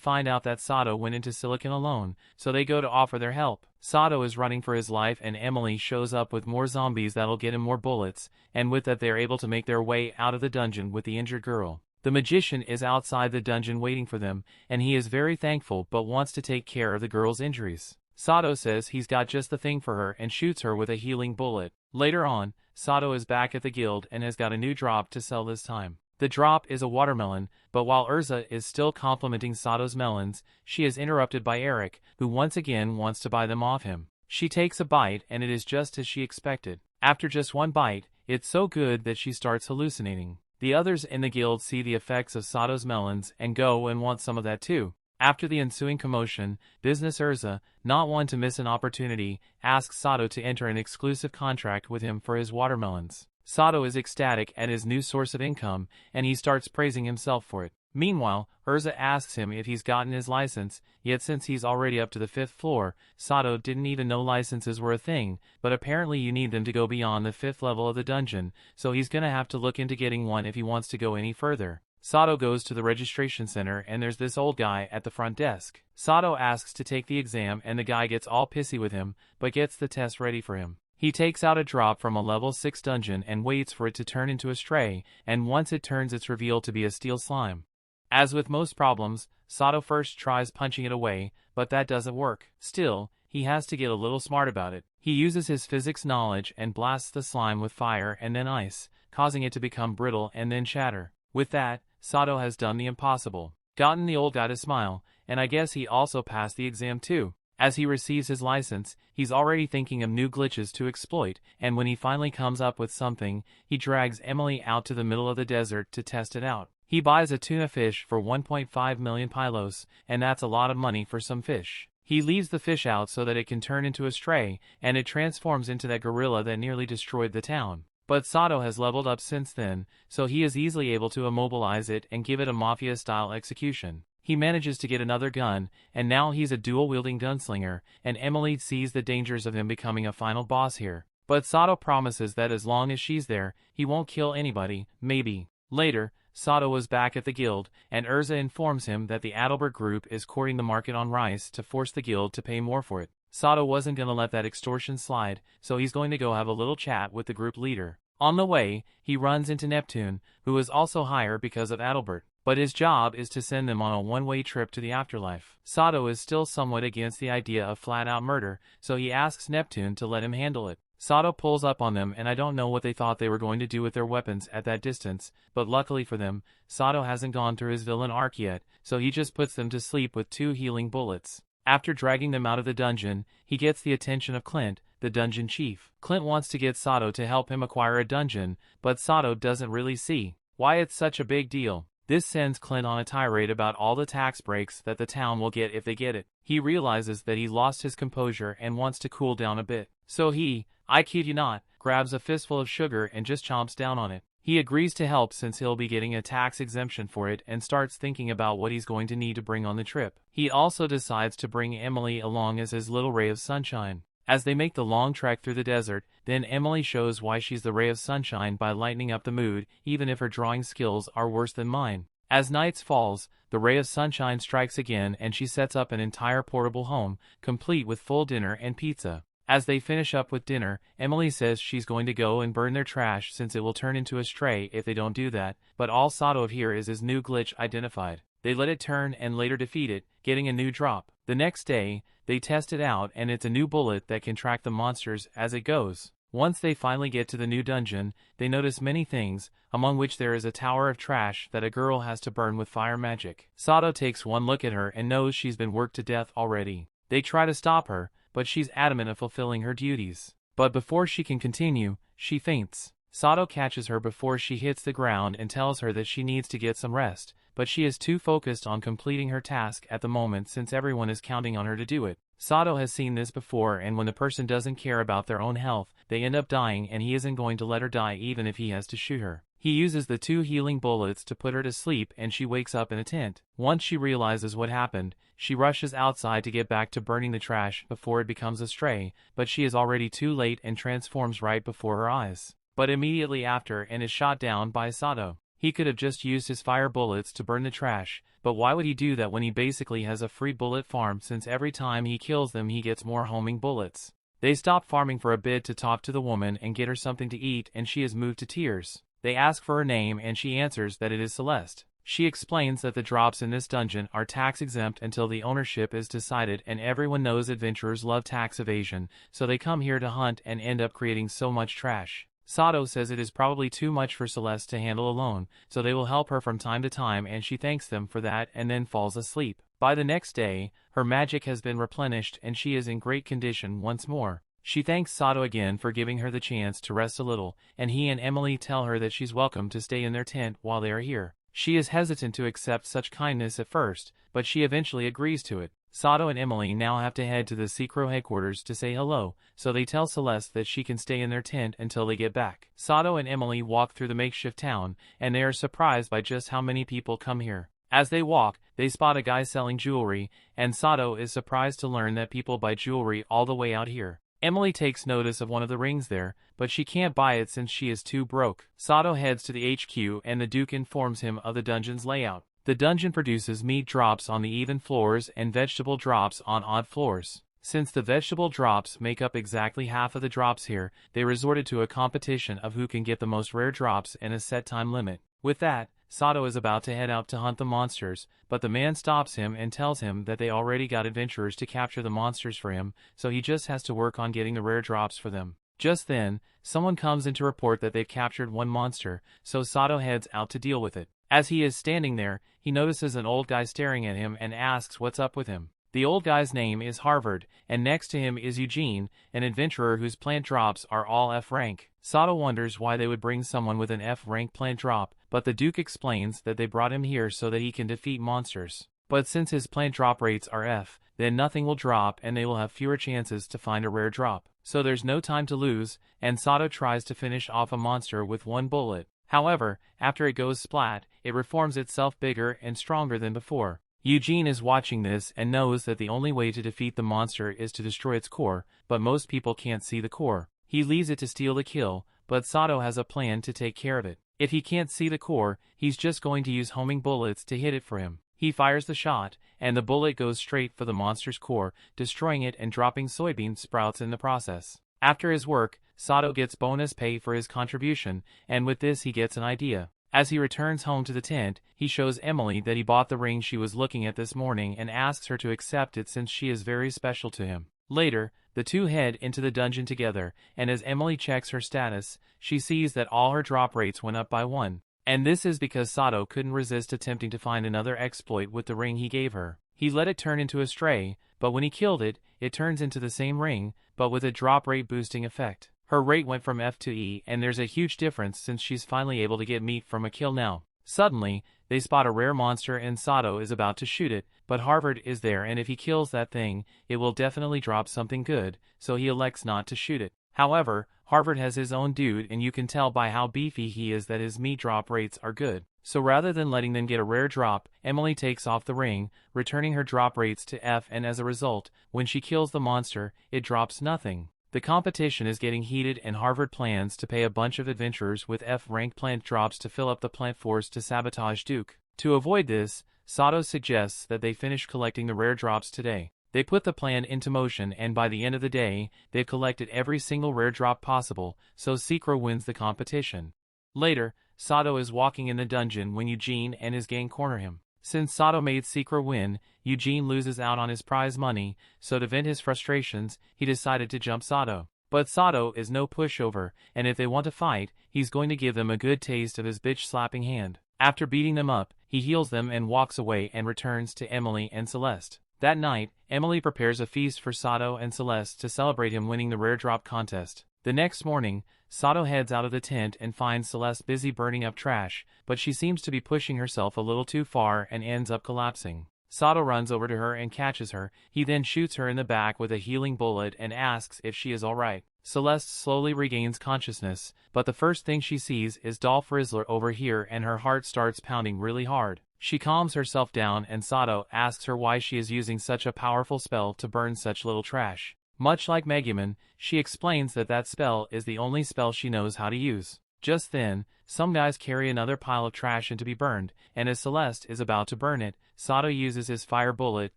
find out that Sato went into Silicon alone, so they go to offer their help. Sato is running for his life and Emily shows up with more zombies that'll get him more bullets, and with that they're able to make their way out of the dungeon with the injured girl. The magician is outside the dungeon waiting for them, and he is very thankful but wants to take care of the girl's injuries. Sato says he's got just the thing for her and shoots her with a healing bullet. Later on, Sato is back at the guild and has got a new drop to sell this time. The drop is a watermelon, but while Urza is still complimenting Sato's melons, she is interrupted by Eric, who once again wants to buy them off him. She takes a bite and it is just as she expected. After just one bite, it's so good that she starts hallucinating. The others in the guild see the effects of Sato's melons and go and want some of that too. After the ensuing commotion, Business Urza, not one to miss an opportunity, asks Sato to enter an exclusive contract with him for his watermelons. Sato is ecstatic at his new source of income, and he starts praising himself for it. Meanwhile, Urza asks him if he's gotten his license, yet since he's already up to the 5th floor, Sato didn't even know licenses were a thing, but apparently you need them to go beyond the 5th level of the dungeon, so he's gonna have to look into getting one if he wants to go any further. Sato goes to the registration center and there's this old guy at the front desk. Sato asks to take the exam and the guy gets all pissy with him, but gets the test ready for him. He takes out a drop from a level 6 dungeon and waits for it to turn into a stray, and once it turns it's revealed to be a steel slime. As with most problems, Sato first tries punching it away, but that doesn't work. Still, he has to get a little smart about it. He uses his physics knowledge and blasts the slime with fire and then ice, causing it to become brittle and then shatter. With that, Sato has done the impossible. Gotten the old guy to smile, and I guess he also passed the exam too. As he receives his license, he's already thinking of new glitches to exploit, and when he finally comes up with something, he drags Emily out to the middle of the desert to test it out. He buys a tuna fish for 1.5 million pylos, and that's a lot of money for some fish. He leaves the fish out so that it can turn into a stray, and it transforms into that gorilla that nearly destroyed the town. But Sato has leveled up since then, so he is easily able to immobilize it and give it a mafia-style execution. He manages to get another gun, and now he's a dual-wielding gunslinger, and Emily sees the dangers of him becoming a final boss here. But Sato promises that as long as she's there, he won't kill anybody, maybe. Later, Sato is back at the guild, and Urza informs him that the Adalbert group is courting the market on rice to force the guild to pay more for it. Sato wasn't gonna let that extortion slide, so he's going to go have a little chat with the group leader. On the way, he runs into Neptune, who is also higher because of Adalbert. But his job is to send them on a one-way trip to the afterlife. Sato is still somewhat against the idea of flat-out murder, so he asks Neptune to let him handle it. Sato pulls up on them and I don't know what they thought they were going to do with their weapons at that distance, but luckily for them, Sato hasn't gone through his villain arc yet, so he just puts them to sleep with 2 healing bullets. After dragging them out of the dungeon, he gets the attention of Clint, the dungeon chief. Clint wants to get Sato to help him acquire a dungeon, but Sato doesn't really see why it's such a big deal. This sends Clint on a tirade about all the tax breaks that the town will get if they get it. He realizes that he lost his composure and wants to cool down a bit. So he, I kid you not, grabs a fistful of sugar and just chomps down on it. He agrees to help since he'll be getting a tax exemption for it and starts thinking about what he's going to need to bring on the trip. He also decides to bring Emily along as his little ray of sunshine. As they make the long trek through the desert, then Emily shows why she's the ray of sunshine by lightening up the mood, even if her drawing skills are worse than mine. As night falls, the ray of sunshine strikes again and she sets up an entire portable home, complete with full dinner and pizza. As they finish up with dinner, Emily says she's going to go and burn their trash since it will turn into a stray if they don't do that, but all Sato hears is his new glitch identified. They let it turn and later defeat it, getting a new drop. The next day, they test it out and it's a new bullet that can track the monsters as it goes. Once they finally get to the new dungeon, they notice many things, among which there is a tower of trash that a girl has to burn with fire magic. Sato takes one look at her and knows she's been worked to death already. They try to stop her, but she's adamant of fulfilling her duties. But before she can continue, she faints. Sato catches her before she hits the ground and tells her that she needs to get some rest, but she is too focused on completing her task at the moment since everyone is counting on her to do it. Sato has seen this before, and when the person doesn't care about their own health, they end up dying, and he isn't going to let her die even if he has to shoot her. He uses the 2 healing bullets to put her to sleep, and she wakes up in a tent. Once she realizes what happened, she rushes outside to get back to burning the trash before it becomes a stray, but she is already too late and transforms right before her eyes. But immediately after and is shot down by Sato. He could have just used his fire bullets to burn the trash, but why would he do that when he basically has a free bullet farm since every time he kills them he gets more homing bullets? They stop farming for a bit to talk to the woman and get her something to eat, and she is moved to tears. They ask for her name and she answers that it is Celeste. She explains that the drops in this dungeon are tax exempt until the ownership is decided, and everyone knows adventurers love tax evasion, so they come here to hunt and end up creating so much trash. Sato says it is probably too much for Celeste to handle alone, so they will help her from time to time, and she thanks them for that and then falls asleep. By the next day, her magic has been replenished and she is in great condition once more. She thanks Sato again for giving her the chance to rest a little, and he and Emily tell her that she's welcome to stay in their tent while they are here. She is hesitant to accept such kindness at first, but she eventually agrees to it. Sato and Emily now have to head to the Secro headquarters to say hello, so they tell Celeste that she can stay in their tent until they get back. Sato and Emily walk through the makeshift town, and they are surprised by just how many people come here. As they walk, they spot a guy selling jewelry, and Sato is surprised to learn that people buy jewelry all the way out here. Emily takes notice of one of the rings there, but she can't buy it since she is too broke. Sato heads to the HQ and the Duke informs him of the dungeon's layout. The dungeon produces meat drops on the even floors and vegetable drops on odd floors. Since the vegetable drops make up exactly half of the drops here, they resorted to a competition of who can get the most rare drops in a set time limit. With that, Sato is about to head out to hunt the monsters, but the man stops him and tells him that they already got adventurers to capture the monsters for him, so he just has to work on getting the rare drops for them. Just then, someone comes in to report that they've captured one monster, so Sato heads out to deal with it. As he is standing there, he notices an old guy staring at him and asks what's up with him. The old guy's name is Harvard, and next to him is Eugene, an adventurer whose plant drops are all F rank. Sato wonders why they would bring someone with an F rank plant drop, but the Duke explains that they brought him here so that he can defeat monsters. But since his plant drop rates are F, then nothing will drop and they will have fewer chances to find a rare drop. So there's no time to lose, and Sato tries to finish off a monster with one bullet. However, after it goes splat, it reforms itself bigger and stronger than before. Eugene is watching this and knows that the only way to defeat the monster is to destroy its core, but most people can't see the core. He leaves it to steal the kill, but Sato has a plan to take care of it. If he can't see the core, he's just going to use homing bullets to hit it for him. He fires the shot, and the bullet goes straight for the monster's core, destroying it and dropping soybean sprouts in the process. After his work, Sato gets bonus pay for his contribution, and with this he gets an idea. As he returns home to the tent, he shows Emily that he bought the ring she was looking at this morning and asks her to accept it since she is very special to him. Later, the two head into the dungeon together, and as Emily checks her status, she sees that all her drop rates went up by 1. And this is because Sato couldn't resist attempting to find another exploit with the ring he gave her. He let it turn into a stray, but when he killed it, it turns into the same ring, but with a drop rate boosting effect. Her rate went from F to E, and there's a huge difference since she's finally able to get meat from a kill now. Suddenly, they spot a rare monster and Sato is about to shoot it, but Harvard is there, and if he kills that thing, it will definitely drop something good, so he elects not to shoot it. However, Harvard has his own dude, and you can tell by how beefy he is that his meat drop rates are good. So rather than letting them get a rare drop, Emily takes off the ring, returning her drop rates to F, and as a result, when she kills the monster, it drops nothing. The competition is getting heated, and Harvard plans to pay a bunch of adventurers with F-rank plant drops to fill up the plant force to sabotage Duke. To avoid this, Sato suggests that they finish collecting the rare drops today. They put the plan into motion, and by the end of the day, they've collected every single rare drop possible, so Secro wins the competition. Later, Sato is walking in the dungeon when Eugene and his gang corner him. Since Sato made Secro win, Eugene loses out on his prize money, so to vent his frustrations, he decided to jump Sato. But Sato is no pushover, and if they want to fight, he's going to give them a good taste of his bitch-slapping hand. After beating them up, he heals them and walks away and returns to Emily and Celeste. That night, Emily prepares a feast for Sato and Celeste to celebrate him winning the rare drop contest. The next morning, Sato heads out of the tent and finds Celeste busy burning up trash, but she seems to be pushing herself a little too far and ends up collapsing. Sato runs over to her and catches her. He then shoots her in the back with a healing bullet and asks if she is alright. Celeste slowly regains consciousness, but the first thing she sees is Dolph Rizzler over here and her heart starts pounding really hard. She calms herself down and Sato asks her why she is using such a powerful spell to burn such little trash. Much like Megumin, she explains that that spell is the only spell she knows how to use. Just then, some guys carry another pile of trash in to be burned, and as Celeste is about to burn it, Sato uses his fire bullet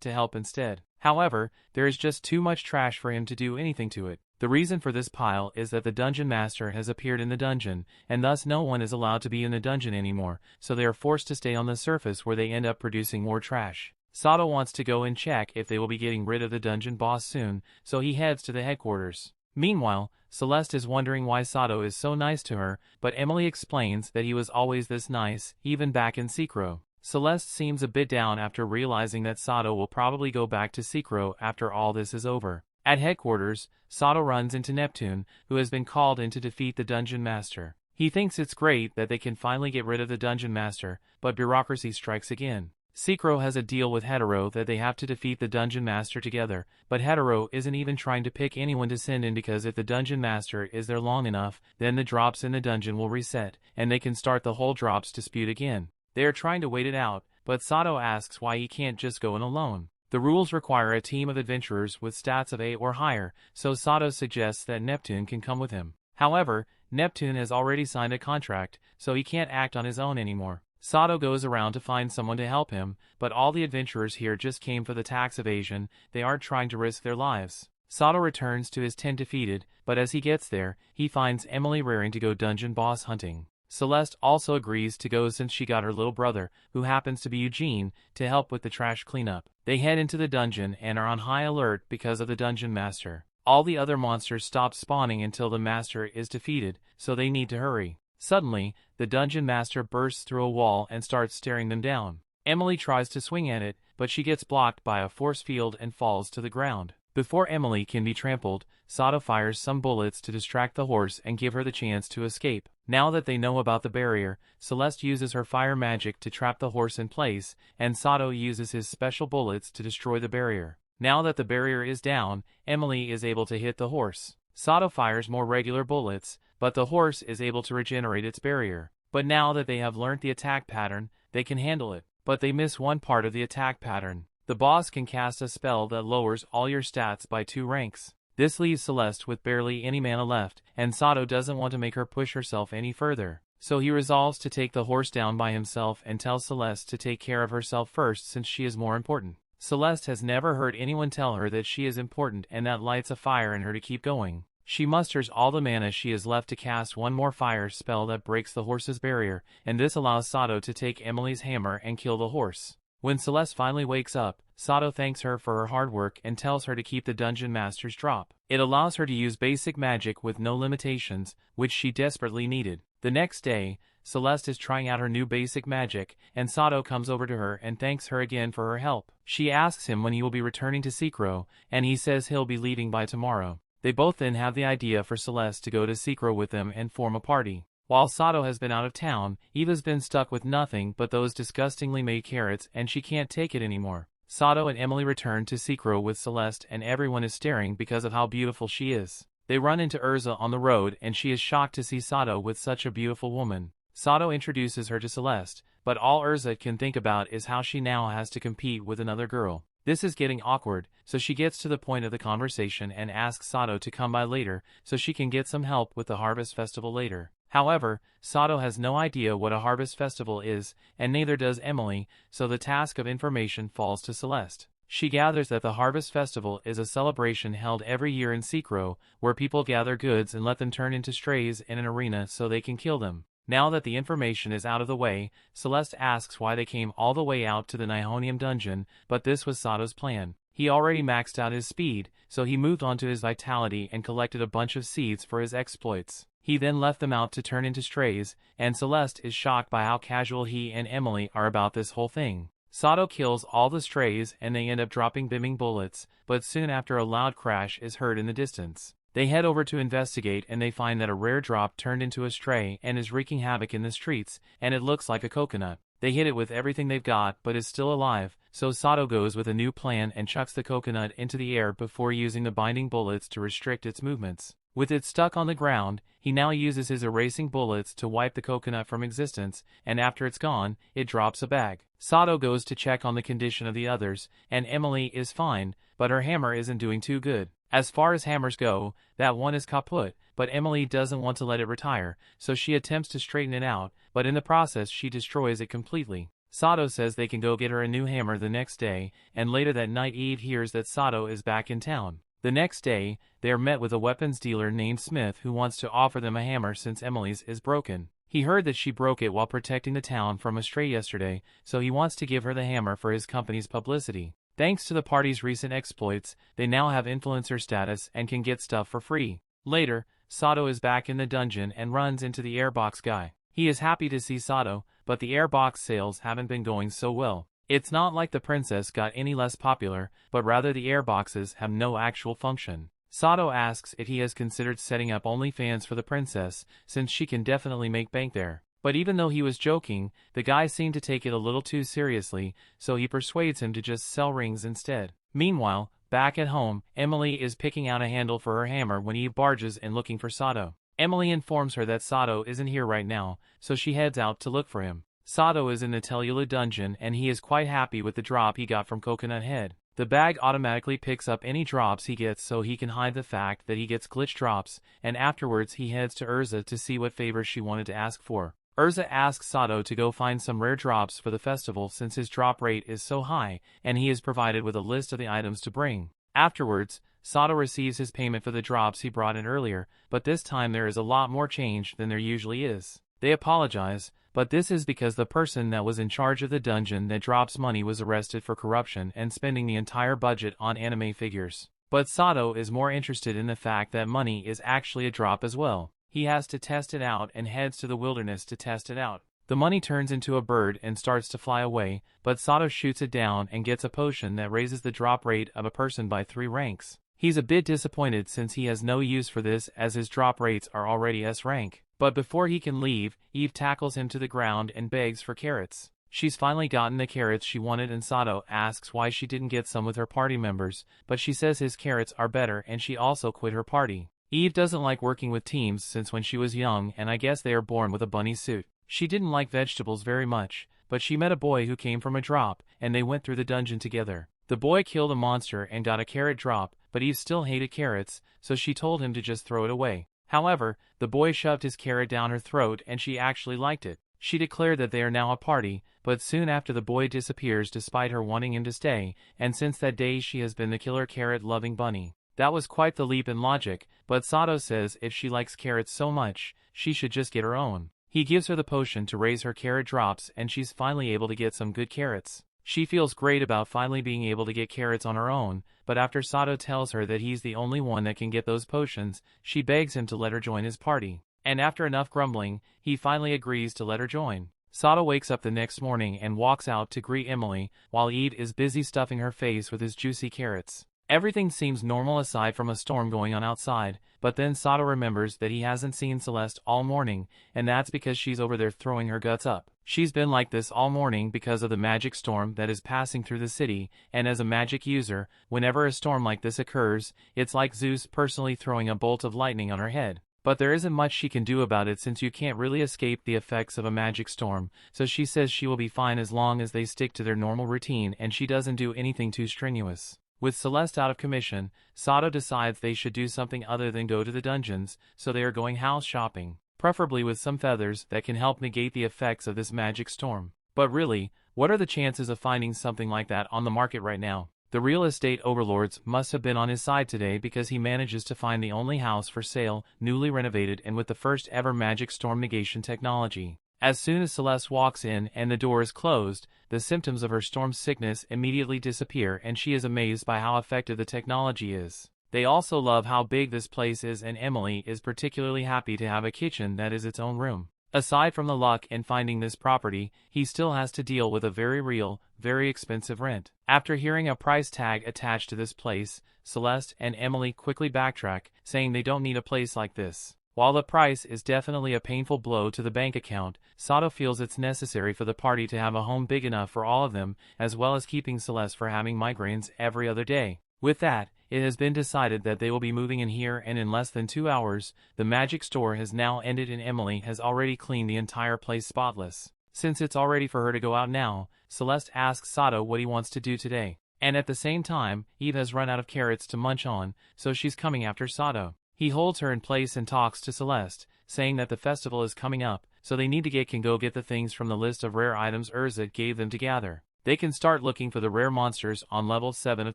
to help instead. However, there is just too much trash for him to do anything to it. The reason for this pile is that the dungeon master has appeared in the dungeon, and thus no one is allowed to be in the dungeon anymore, so they are forced to stay on the surface where they end up producing more trash. Sato wants to go and check if they will be getting rid of the dungeon boss soon, so he heads to the headquarters. Meanwhile, Celeste is wondering why Sato is so nice to her, but Emily explains that he was always this nice, even back in Secro. Celeste seems a bit down after realizing that Sato will probably go back to Secro after all this is over. At headquarters, Sato runs into Neptune, who has been called in to defeat the dungeon master. He thinks it's great that they can finally get rid of the dungeon master, but bureaucracy strikes again. Secro has a deal with Hetero that they have to defeat the dungeon master together, but Hetero isn't even trying to pick anyone to send in because if the dungeon master is there long enough, then the drops in the dungeon will reset, and they can start the whole drops dispute again. They are trying to wait it out, but Sato asks why he can't just go in alone. The rules require a team of adventurers with stats of 8 or higher, so Sato suggests that Neptune can come with him. However, Neptune has already signed a contract, so he can't act on his own anymore. Sato goes around to find someone to help him, but all the adventurers here just came for the tax evasion, they aren't trying to risk their lives. Sato returns to his tent defeated, but as he gets there, he finds Emily raring to go dungeon boss hunting. Celeste also agrees to go since she got her little brother, who happens to be Eugene, to help with the trash cleanup. They head into the dungeon and are on high alert because of the dungeon master. All the other monsters stop spawning until the master is defeated, so they need to hurry. Suddenly, the dungeon master bursts through a wall and starts staring them down. Emily tries to swing at it, but she gets blocked by a force field and falls to the ground. Before Emily can be trampled, Sato fires some bullets to distract the horse and give her the chance to escape. Now that they know about the barrier, Celeste uses her fire magic to trap the horse in place, and Sato uses his special bullets to destroy the barrier. Now that the barrier is down, Emily is able to hit the horse. Sato fires more regular bullets, but the horse is able to regenerate its barrier. But now that they have learnt the attack pattern, they can handle it. But they miss one part of the attack pattern. The boss can cast a spell that lowers all your stats by 2 ranks. This leaves Celeste with barely any mana left, and Sato doesn't want to make her push herself any further. So he resolves to take the horse down by himself and tells Celeste to take care of herself first since she is more important. Celeste has never heard anyone tell her that she is important, and that lights a fire in her to keep going. She musters all the mana she has left to cast one more fire spell that breaks the horse's barrier, and this allows Sato to take Emily's hammer and kill the horse. When Celeste finally wakes up, Sato thanks her for her hard work and tells her to keep the dungeon master's drop. It allows her to use basic magic with no limitations, which she desperately needed. The next day, Celeste is trying out her new basic magic, and Sato comes over to her and thanks her again for her help. She asks him when he will be returning to Secro, and he says he'll be leaving by tomorrow. They both then have the idea for Celeste to go to Secro with them and form a party. While Sato has been out of town, Eva's been stuck with nothing but those disgustingly made carrots and she can't take it anymore. Sato and Emily return to Secro with Celeste and everyone is staring because of how beautiful she is. They run into Urza on the road and she is shocked to see Sato with such a beautiful woman. Sato introduces her to Celeste, but all Urza can think about is how she now has to compete with another girl. This is getting awkward, so she gets to the point of the conversation and asks Sato to come by later so she can get some help with the harvest festival later. However, Sato has no idea what a harvest festival is, and neither does Emily, so the task of information falls to Celeste. She gathers that the harvest festival is a celebration held every year in Secro, where people gather goods and let them turn into strays in an arena so they can kill them. Now that the information is out of the way, Celeste asks why they came all the way out to the Nihonium dungeon, but this was Sato's plan. He already maxed out his speed, so he moved on to his vitality and collected a bunch of seeds for his exploits. He then left them out to turn into strays, and Celeste is shocked by how casual he and Emily are about this whole thing. Sato kills all the strays and they end up dropping bimming bullets, but soon after a loud crash is heard in the distance. They head over to investigate and they find that a rare drop turned into a stray and is wreaking havoc in the streets, and it looks like a coconut. They hit it with everything they've got but is still alive, so Sato goes with a new plan and chucks the coconut into the air before using the binding bullets to restrict its movements. With it stuck on the ground, he now uses his erasing bullets to wipe the coconut from existence, and after it's gone, it drops a bag. Sato goes to check on the condition of the others, and Emily is fine, but her hammer isn't doing too good. As far as hammers go, that one is kaput, but Emily doesn't want to let it retire, so she attempts to straighten it out, but in the process she destroys it completely. Sato says they can go get her a new hammer the next day, and later that night Eve hears that Sato is back in town. The next day, they are met with a weapons dealer named Smith who wants to offer them a hammer since Emily's is broken. He heard that she broke it while protecting the town from a stray yesterday, so he wants to give her the hammer for his company's publicity. Thanks to the party's recent exploits, they now have influencer status and can get stuff for free. Later, Sato is back in the dungeon and runs into the airbox guy. He is happy to see Sato, but the airbox sales haven't been going so well. It's not like the princess got any less popular, but rather the airboxes have no actual function. Sato asks if he has considered setting up OnlyFans for the princess, since she can definitely make bank there. But even though he was joking, the guy seemed to take it a little too seriously, so he persuades him to just sell rings instead. Meanwhile, back at home, Emily is picking out a handle for her hammer when Eve barges in looking for Sato. Emily informs her that Sato isn't here right now, so she heads out to look for him. Sato is in the Tellula dungeon and he is quite happy with the drop he got from Coconut Head. The bag automatically picks up any drops he gets so he can hide the fact that he gets glitch drops, and afterwards he heads to Urza to see what favor she wanted to ask for. Urza asks Sato to go find some rare drops for the festival since his drop rate is so high, and he is provided with a list of the items to bring. Afterwards, Sato receives his payment for the drops he brought in earlier, but this time there is a lot more change than there usually is. They apologize, but this is because the person that was in charge of the dungeon that drops money was arrested for corruption and spending the entire budget on anime figures. But Sato is more interested in the fact that money is actually a drop as well. He has to test it out and heads to the wilderness to test it out. The money turns into a bird and starts to fly away, but Sato shoots it down and gets a potion that raises the drop rate of a person by 3 ranks. He's a bit disappointed since he has no use for this as his drop rates are already S rank. But before he can leave, Eve tackles him to the ground and begs for carrots. She's finally gotten the carrots she wanted and Sato asks why she didn't get some with her party members, but she says his carrots are better and she also quit her party. Eve doesn't like working with teams since when she was young and I guess they are born with a bunny suit. She didn't like vegetables very much, but she met a boy who came from a drop and they went through the dungeon together. The boy killed a monster and got a carrot drop, but Eve still hated carrots, so she told him to just throw it away. However, the boy shoved his carrot down her throat and she actually liked it. She declared that they are now a party, but soon after the boy disappears despite her wanting him to stay, and since that day she has been the killer carrot-loving bunny. That was quite the leap in logic, but Sato says if she likes carrots so much, she should just get her own. He gives her the potion to raise her carrot drops and she's finally able to get some good carrots. She feels great about finally being able to get carrots on her own, but after Sato tells her that he's the only one that can get those potions, she begs him to let her join his party. And after enough grumbling, he finally agrees to let her join. Sato wakes up the next morning and walks out to greet Emily, while Eve is busy stuffing her face with his juicy carrots. Everything seems normal aside from a storm going on outside, but then Sato remembers that he hasn't seen Celeste all morning, and that's because she's over there throwing her guts up. She's been like this all morning because of the magic storm that is passing through the city, and as a magic user, whenever a storm like this occurs, it's like Zeus personally throwing a bolt of lightning on her head. But there isn't much she can do about it since you can't really escape the effects of a magic storm, so she says she will be fine as long as they stick to their normal routine and she doesn't do anything too strenuous. With Celeste out of commission, Sato decides they should do something other than go to the dungeons, so they are going house shopping, preferably with some feathers that can help negate the effects of this magic storm. But really, what are the chances of finding something like that on the market right now? The real estate overlords must have been on his side today because he manages to find the only house for sale, newly renovated and with the first ever magic storm negation technology. As soon as Celeste walks in and the door is closed, the symptoms of her storm sickness immediately disappear and she is amazed by how effective the technology is. They also love how big this place is and Emily is particularly happy to have a kitchen that is its own room. Aside from the luck in finding this property, he still has to deal with a very real, very expensive rent. After hearing a price tag attached to this place, Celeste and Emily quickly backtrack, saying they don't need a place like this. While the price is definitely a painful blow to the bank account, Sato feels it's necessary for the party to have a home big enough for all of them, as well as keeping Celeste from having migraines every other day. With that, it has been decided that they will be moving in here and in less than 2 hours, the magic store has now ended and Emily has already cleaned the entire place spotless. Since it's all ready for her to go out now, Celeste asks Sato what he wants to do today. And at the same time, Eve has run out of carrots to munch on, so she's coming after Sato. He holds her in place and talks to Celeste, saying that the festival is coming up, so they need to go get the things from the list of rare items Urza gave them to gather. They can start looking for the rare monsters on level 7 of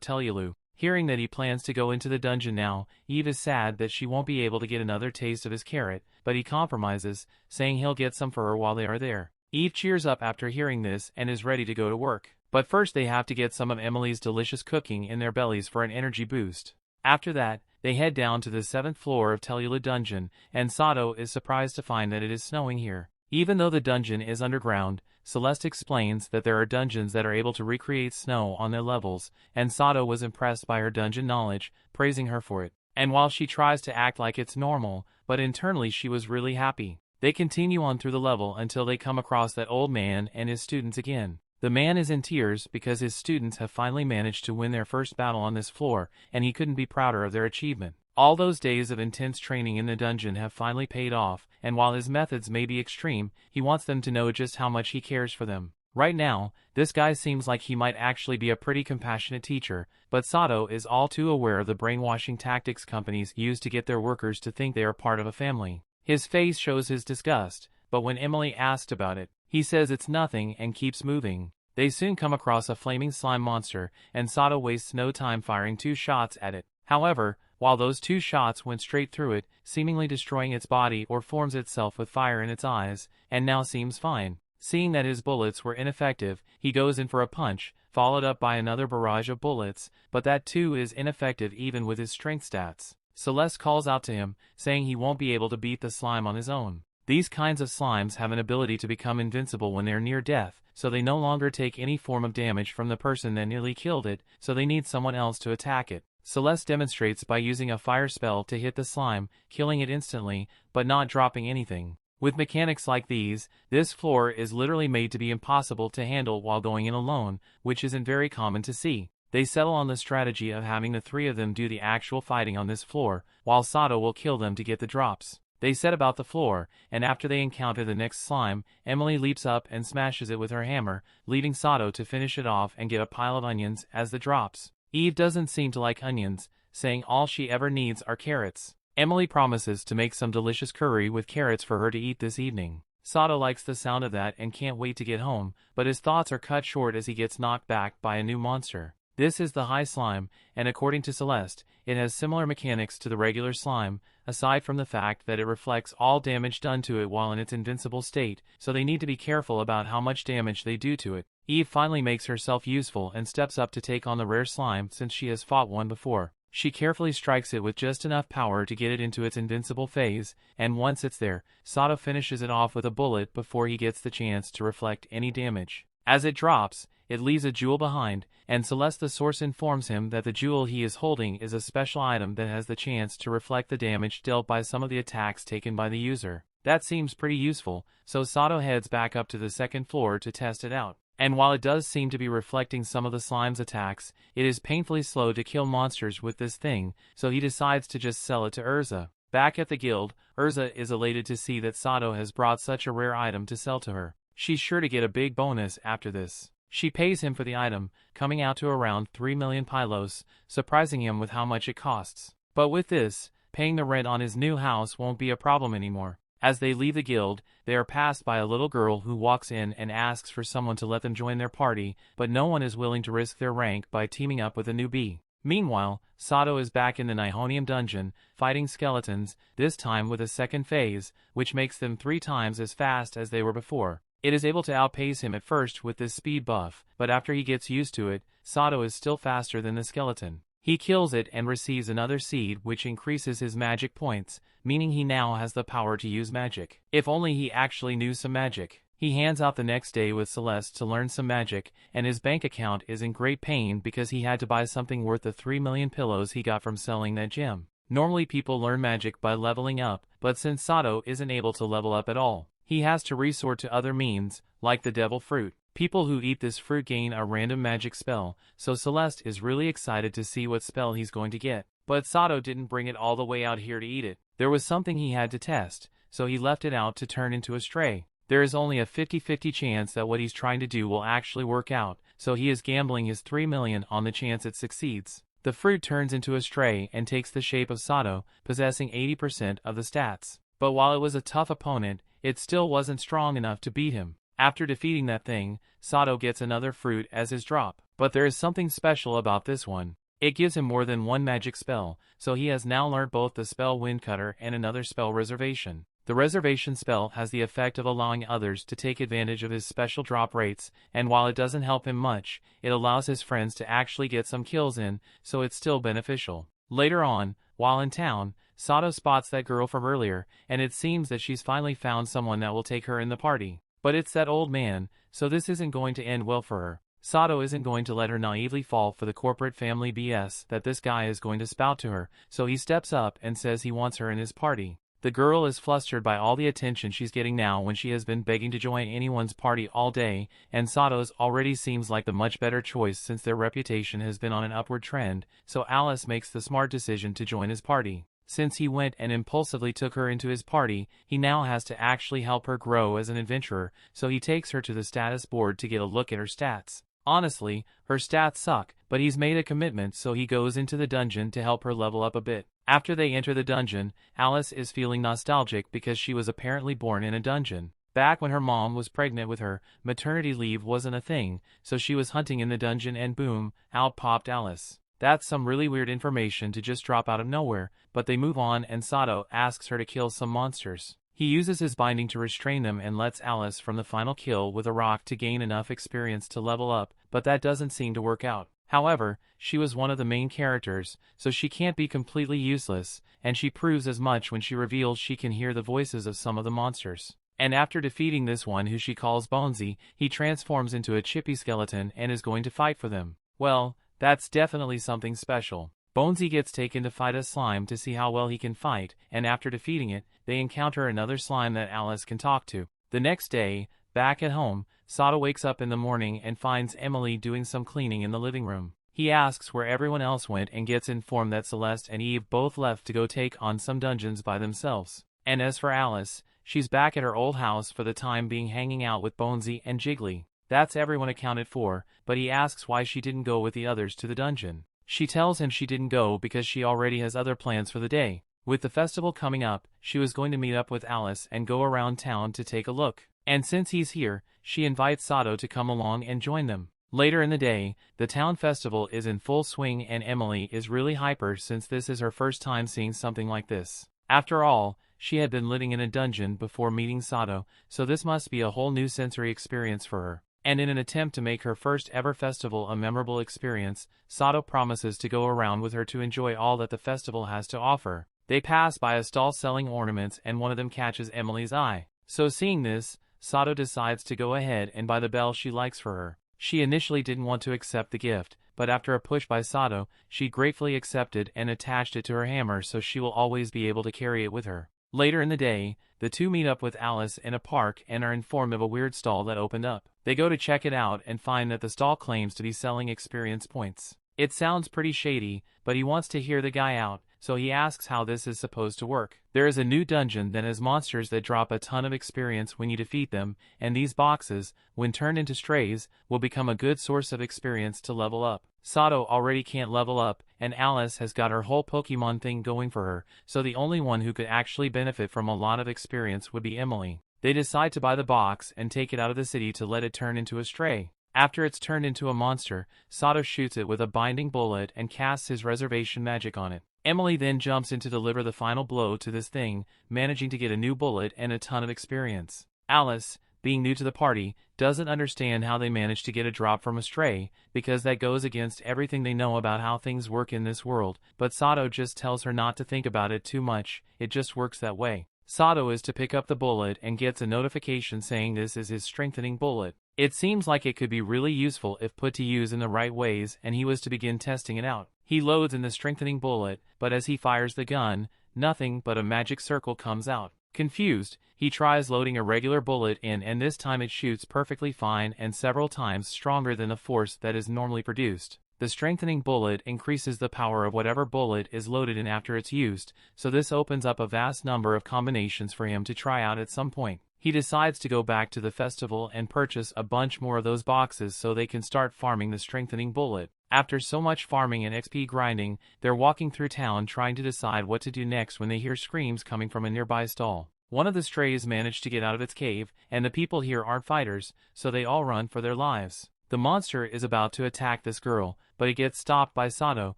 Telulu. Hearing that he plans to go into the dungeon now, Eve is sad that she won't be able to get another taste of his carrot, but he compromises, saying he'll get some for her while they are there. Eve cheers up after hearing this and is ready to go to work. But first they have to get some of Emily's delicious cooking in their bellies for an energy boost. After that, they head down to the 7th floor of Telula dungeon, and Sato is surprised to find that it is snowing here. Even though the dungeon is underground, Celeste explains that there are dungeons that are able to recreate snow on their levels, and Sato was impressed by her dungeon knowledge, praising her for it. And while she tries to act like it's normal, but internally she was really happy. They continue on through the level until they come across that old man and his students again. The man is in tears because his students have finally managed to win their first battle on this floor, and he couldn't be prouder of their achievement. All those days of intense training in the dungeon have finally paid off, and while his methods may be extreme, he wants them to know just how much he cares for them. Right now, this guy seems like he might actually be a pretty compassionate teacher, but Sato is all too aware of the brainwashing tactics companies use to get their workers to think they are part of a family. His face shows his disgust, but when Emily asked about it, he says it's nothing and keeps moving. They soon come across a flaming slime monster, and Sato wastes no time firing 2 shots at it. However, while those 2 shots went straight through it, seemingly destroying its body or forms itself with fire in its eyes, and now seems fine. Seeing that his bullets were ineffective, he goes in for a punch, followed up by another barrage of bullets, but that too is ineffective even with his strength stats. Celeste calls out to him, saying he won't be able to beat the slime on his own. These kinds of slimes have an ability to become invincible when they're near death, so they no longer take any form of damage from the person that nearly killed it, so they need someone else to attack it. Celeste demonstrates by using a fire spell to hit the slime, killing it instantly, but not dropping anything. With mechanics like these, this floor is literally made to be impossible to handle while going in alone, which isn't very common to see. They settle on the strategy of having the 3 of them do the actual fighting on this floor, while Sato will kill them to get the drops. They set about the floor, and after they encounter the next slime, Emily leaps up and smashes it with her hammer, leaving Sato to finish it off and get a pile of onions as the drops. Eve doesn't seem to like onions, saying all she ever needs are carrots. Emily promises to make some delicious curry with carrots for her to eat this evening. Sato likes the sound of that and can't wait to get home, but his thoughts are cut short as he gets knocked back by a new monster. This is the high slime, and according to Celeste, it has similar mechanics to the regular slime, aside from the fact that it reflects all damage done to it while in its invincible state, so they need to be careful about how much damage they do to it. Eve finally makes herself useful and steps up to take on the rare slime since she has fought one before. She carefully strikes it with just enough power to get it into its invincible phase, and once it's there, Sato finishes it off with a bullet before he gets the chance to reflect any damage. As it drops, it leaves a jewel behind, and Celeste the Source informs him that the jewel he is holding is a special item that has the chance to reflect the damage dealt by some of the attacks taken by the user. That seems pretty useful, so Sato heads back up to the 2nd floor to test it out. And while it does seem to be reflecting some of the slime's attacks, it is painfully slow to kill monsters with this thing, so he decides to just sell it to Urza. Back at the guild, Urza is elated to see that Sato has brought such a rare item to sell to her. She's sure to get a big bonus after this. She pays him for the item, coming out to around 3 million pylos, surprising him with how much it costs. But with this, paying the rent on his new house won't be a problem anymore. As they leave the guild, they are passed by a little girl who walks in and asks for someone to let them join their party, but no one is willing to risk their rank by teaming up with a newbie. Meanwhile, Sato is back in the Nihonium dungeon, fighting skeletons, this time with a second phase, which makes them 3 times as fast as they were before. It is able to outpace him at first with this speed buff, but after he gets used to it, Sato is still faster than the skeleton. He kills it and receives another seed which increases his magic points, meaning he now has the power to use magic. If only he actually knew some magic. He hands out the next day with Celeste to learn some magic, and his bank account is in great pain because he had to buy something worth the 3 million pillows he got from selling that gem. Normally people learn magic by leveling up, but since Sato isn't able to level up at all, he has to resort to other means, like the devil fruit. People who eat this fruit gain a random magic spell, so Celeste is really excited to see what spell he's going to get. But Sato didn't bring it all the way out here to eat it. There was something he had to test, so he left it out to turn into a stray. There is only a 50-50 chance that what he's trying to do will actually work out, so he is gambling his 3 million on the chance it succeeds. The fruit turns into a stray and takes the shape of Sato, possessing 80% of the stats. But while it was a tough opponent, it still wasn't strong enough to beat him. After defeating that thing, Sato gets another fruit as his drop. But there is something special about this one. It gives him more than one magic spell, so he has now learned both the spell Windcutter and another spell Reservation. The Reservation spell has the effect of allowing others to take advantage of his special drop rates, and while it doesn't help him much, it allows his friends to actually get some kills in, so it's still beneficial. Later on, while in town, Sato spots that girl from earlier, and it seems that she's finally found someone that will take her in the party. But it's that old man, so this isn't going to end well for her. Sato isn't going to let her naively fall for the corporate family BS that this guy is going to spout to her, so he steps up and says he wants her in his party. The girl is flustered by all the attention she's getting now when she has been begging to join anyone's party all day, and Sato's already seems like the much better choice since their reputation has been on an upward trend, so Alice makes the smart decision to join his party. Since he went and impulsively took her into his party, he now has to actually help her grow as an adventurer, so he takes her to the status board to get a look at her stats. Honestly, her stats suck, but he's made a commitment, so he goes into the dungeon to help her level up a bit. After they enter the dungeon, Alice is feeling nostalgic because she was apparently born in a dungeon. Back when her mom was pregnant with her, maternity leave wasn't a thing, so she was hunting in the dungeon and boom, out popped Alice. That's some really weird information to just drop out of nowhere, but they move on and Sato asks her to kill some monsters. He uses his binding to restrain them and lets Alice from the final kill with a rock to gain enough experience to level up, but that doesn't seem to work out. However, she was one of the main characters, so she can't be completely useless, and she proves as much when she reveals she can hear the voices of some of the monsters. And after defeating this one who she calls Bonesy, he transforms into a chippy skeleton and is going to fight for them. Well, that's definitely something special. Bonesy gets taken to fight a slime to see how well he can fight, and after defeating it, they encounter another slime that Alice can talk to. The next day, back at home, Sato wakes up in the morning and finds Emily doing some cleaning in the living room. He asks where everyone else went and gets informed that Celeste and Eve both left to go take on some dungeons by themselves. And as for Alice, she's back at her old house for the time being hanging out with Bonesy and Jiggly. That's everyone accounted for, but he asks why she didn't go with the others to the dungeon. She tells him she didn't go because she already has other plans for the day. With the festival coming up, she was going to meet up with Alice and go around town to take a look. And since he's here, she invites Sato to come along and join them. Later in the day, the town festival is in full swing and Emily is really hyper since this is her first time seeing something like this. After all, she had been living in a dungeon before meeting Sato, so this must be a whole new sensory experience for her. And in an attempt to make her first ever festival a memorable experience, Sato promises to go around with her to enjoy all that the festival has to offer. They pass by a stall selling ornaments and one of them catches Emily's eye. So seeing this, Sato decides to go ahead and buy the bell she likes for her. She initially didn't want to accept the gift, but after a push by Sato, she gratefully accepted and attached it to her hammer so she will always be able to carry it with her. Later in the day, the two meet up with Alice in a park and are informed of a weird stall that opened up. They go to check it out and find that the stall claims to be selling experience points. It sounds pretty shady, but he wants to hear the guy out, so he asks how this is supposed to work. There is a new dungeon that has monsters that drop a ton of experience when you defeat them, and these boxes, when turned into strays, will become a good source of experience to level up. Sato already can't level up, and Alice has got her whole Pokemon thing going for her, so the only one who could actually benefit from a lot of experience would be Emily. They decide to buy the box and take it out of the city to let it turn into a stray. After it's turned into a monster, Sato shoots it with a binding bullet and casts his reservation magic on it. Emily then jumps in to deliver the final blow to this thing, managing to get a new bullet and a ton of experience. Alice, being new to the party, doesn't understand how they managed to get a drop from a stray, because that goes against everything they know about how things work in this world, but Sato just tells her not to think about it too much, it just works that way. Sato is to pick up the bullet and gets a notification saying this is his strengthening bullet. It seems like it could be really useful if put to use in the right ways, and he was to begin testing it out. He loads in the strengthening bullet, but as he fires the gun, nothing but a magic circle comes out. Confused, he tries loading a regular bullet in, and this time it shoots perfectly fine and several times stronger than the force that is normally produced. The strengthening bullet increases the power of whatever bullet is loaded in after it's used, so this opens up a vast number of combinations for him to try out at some point. He decides to go back to the festival and purchase a bunch more of those boxes so they can start farming the strengthening bullet. After so much farming and XP grinding, they're walking through town trying to decide what to do next when they hear screams coming from a nearby stall. One of the strays managed to get out of its cave, and the people here aren't fighters, so they all run for their lives. The monster is about to attack this girl, but it gets stopped by Sato,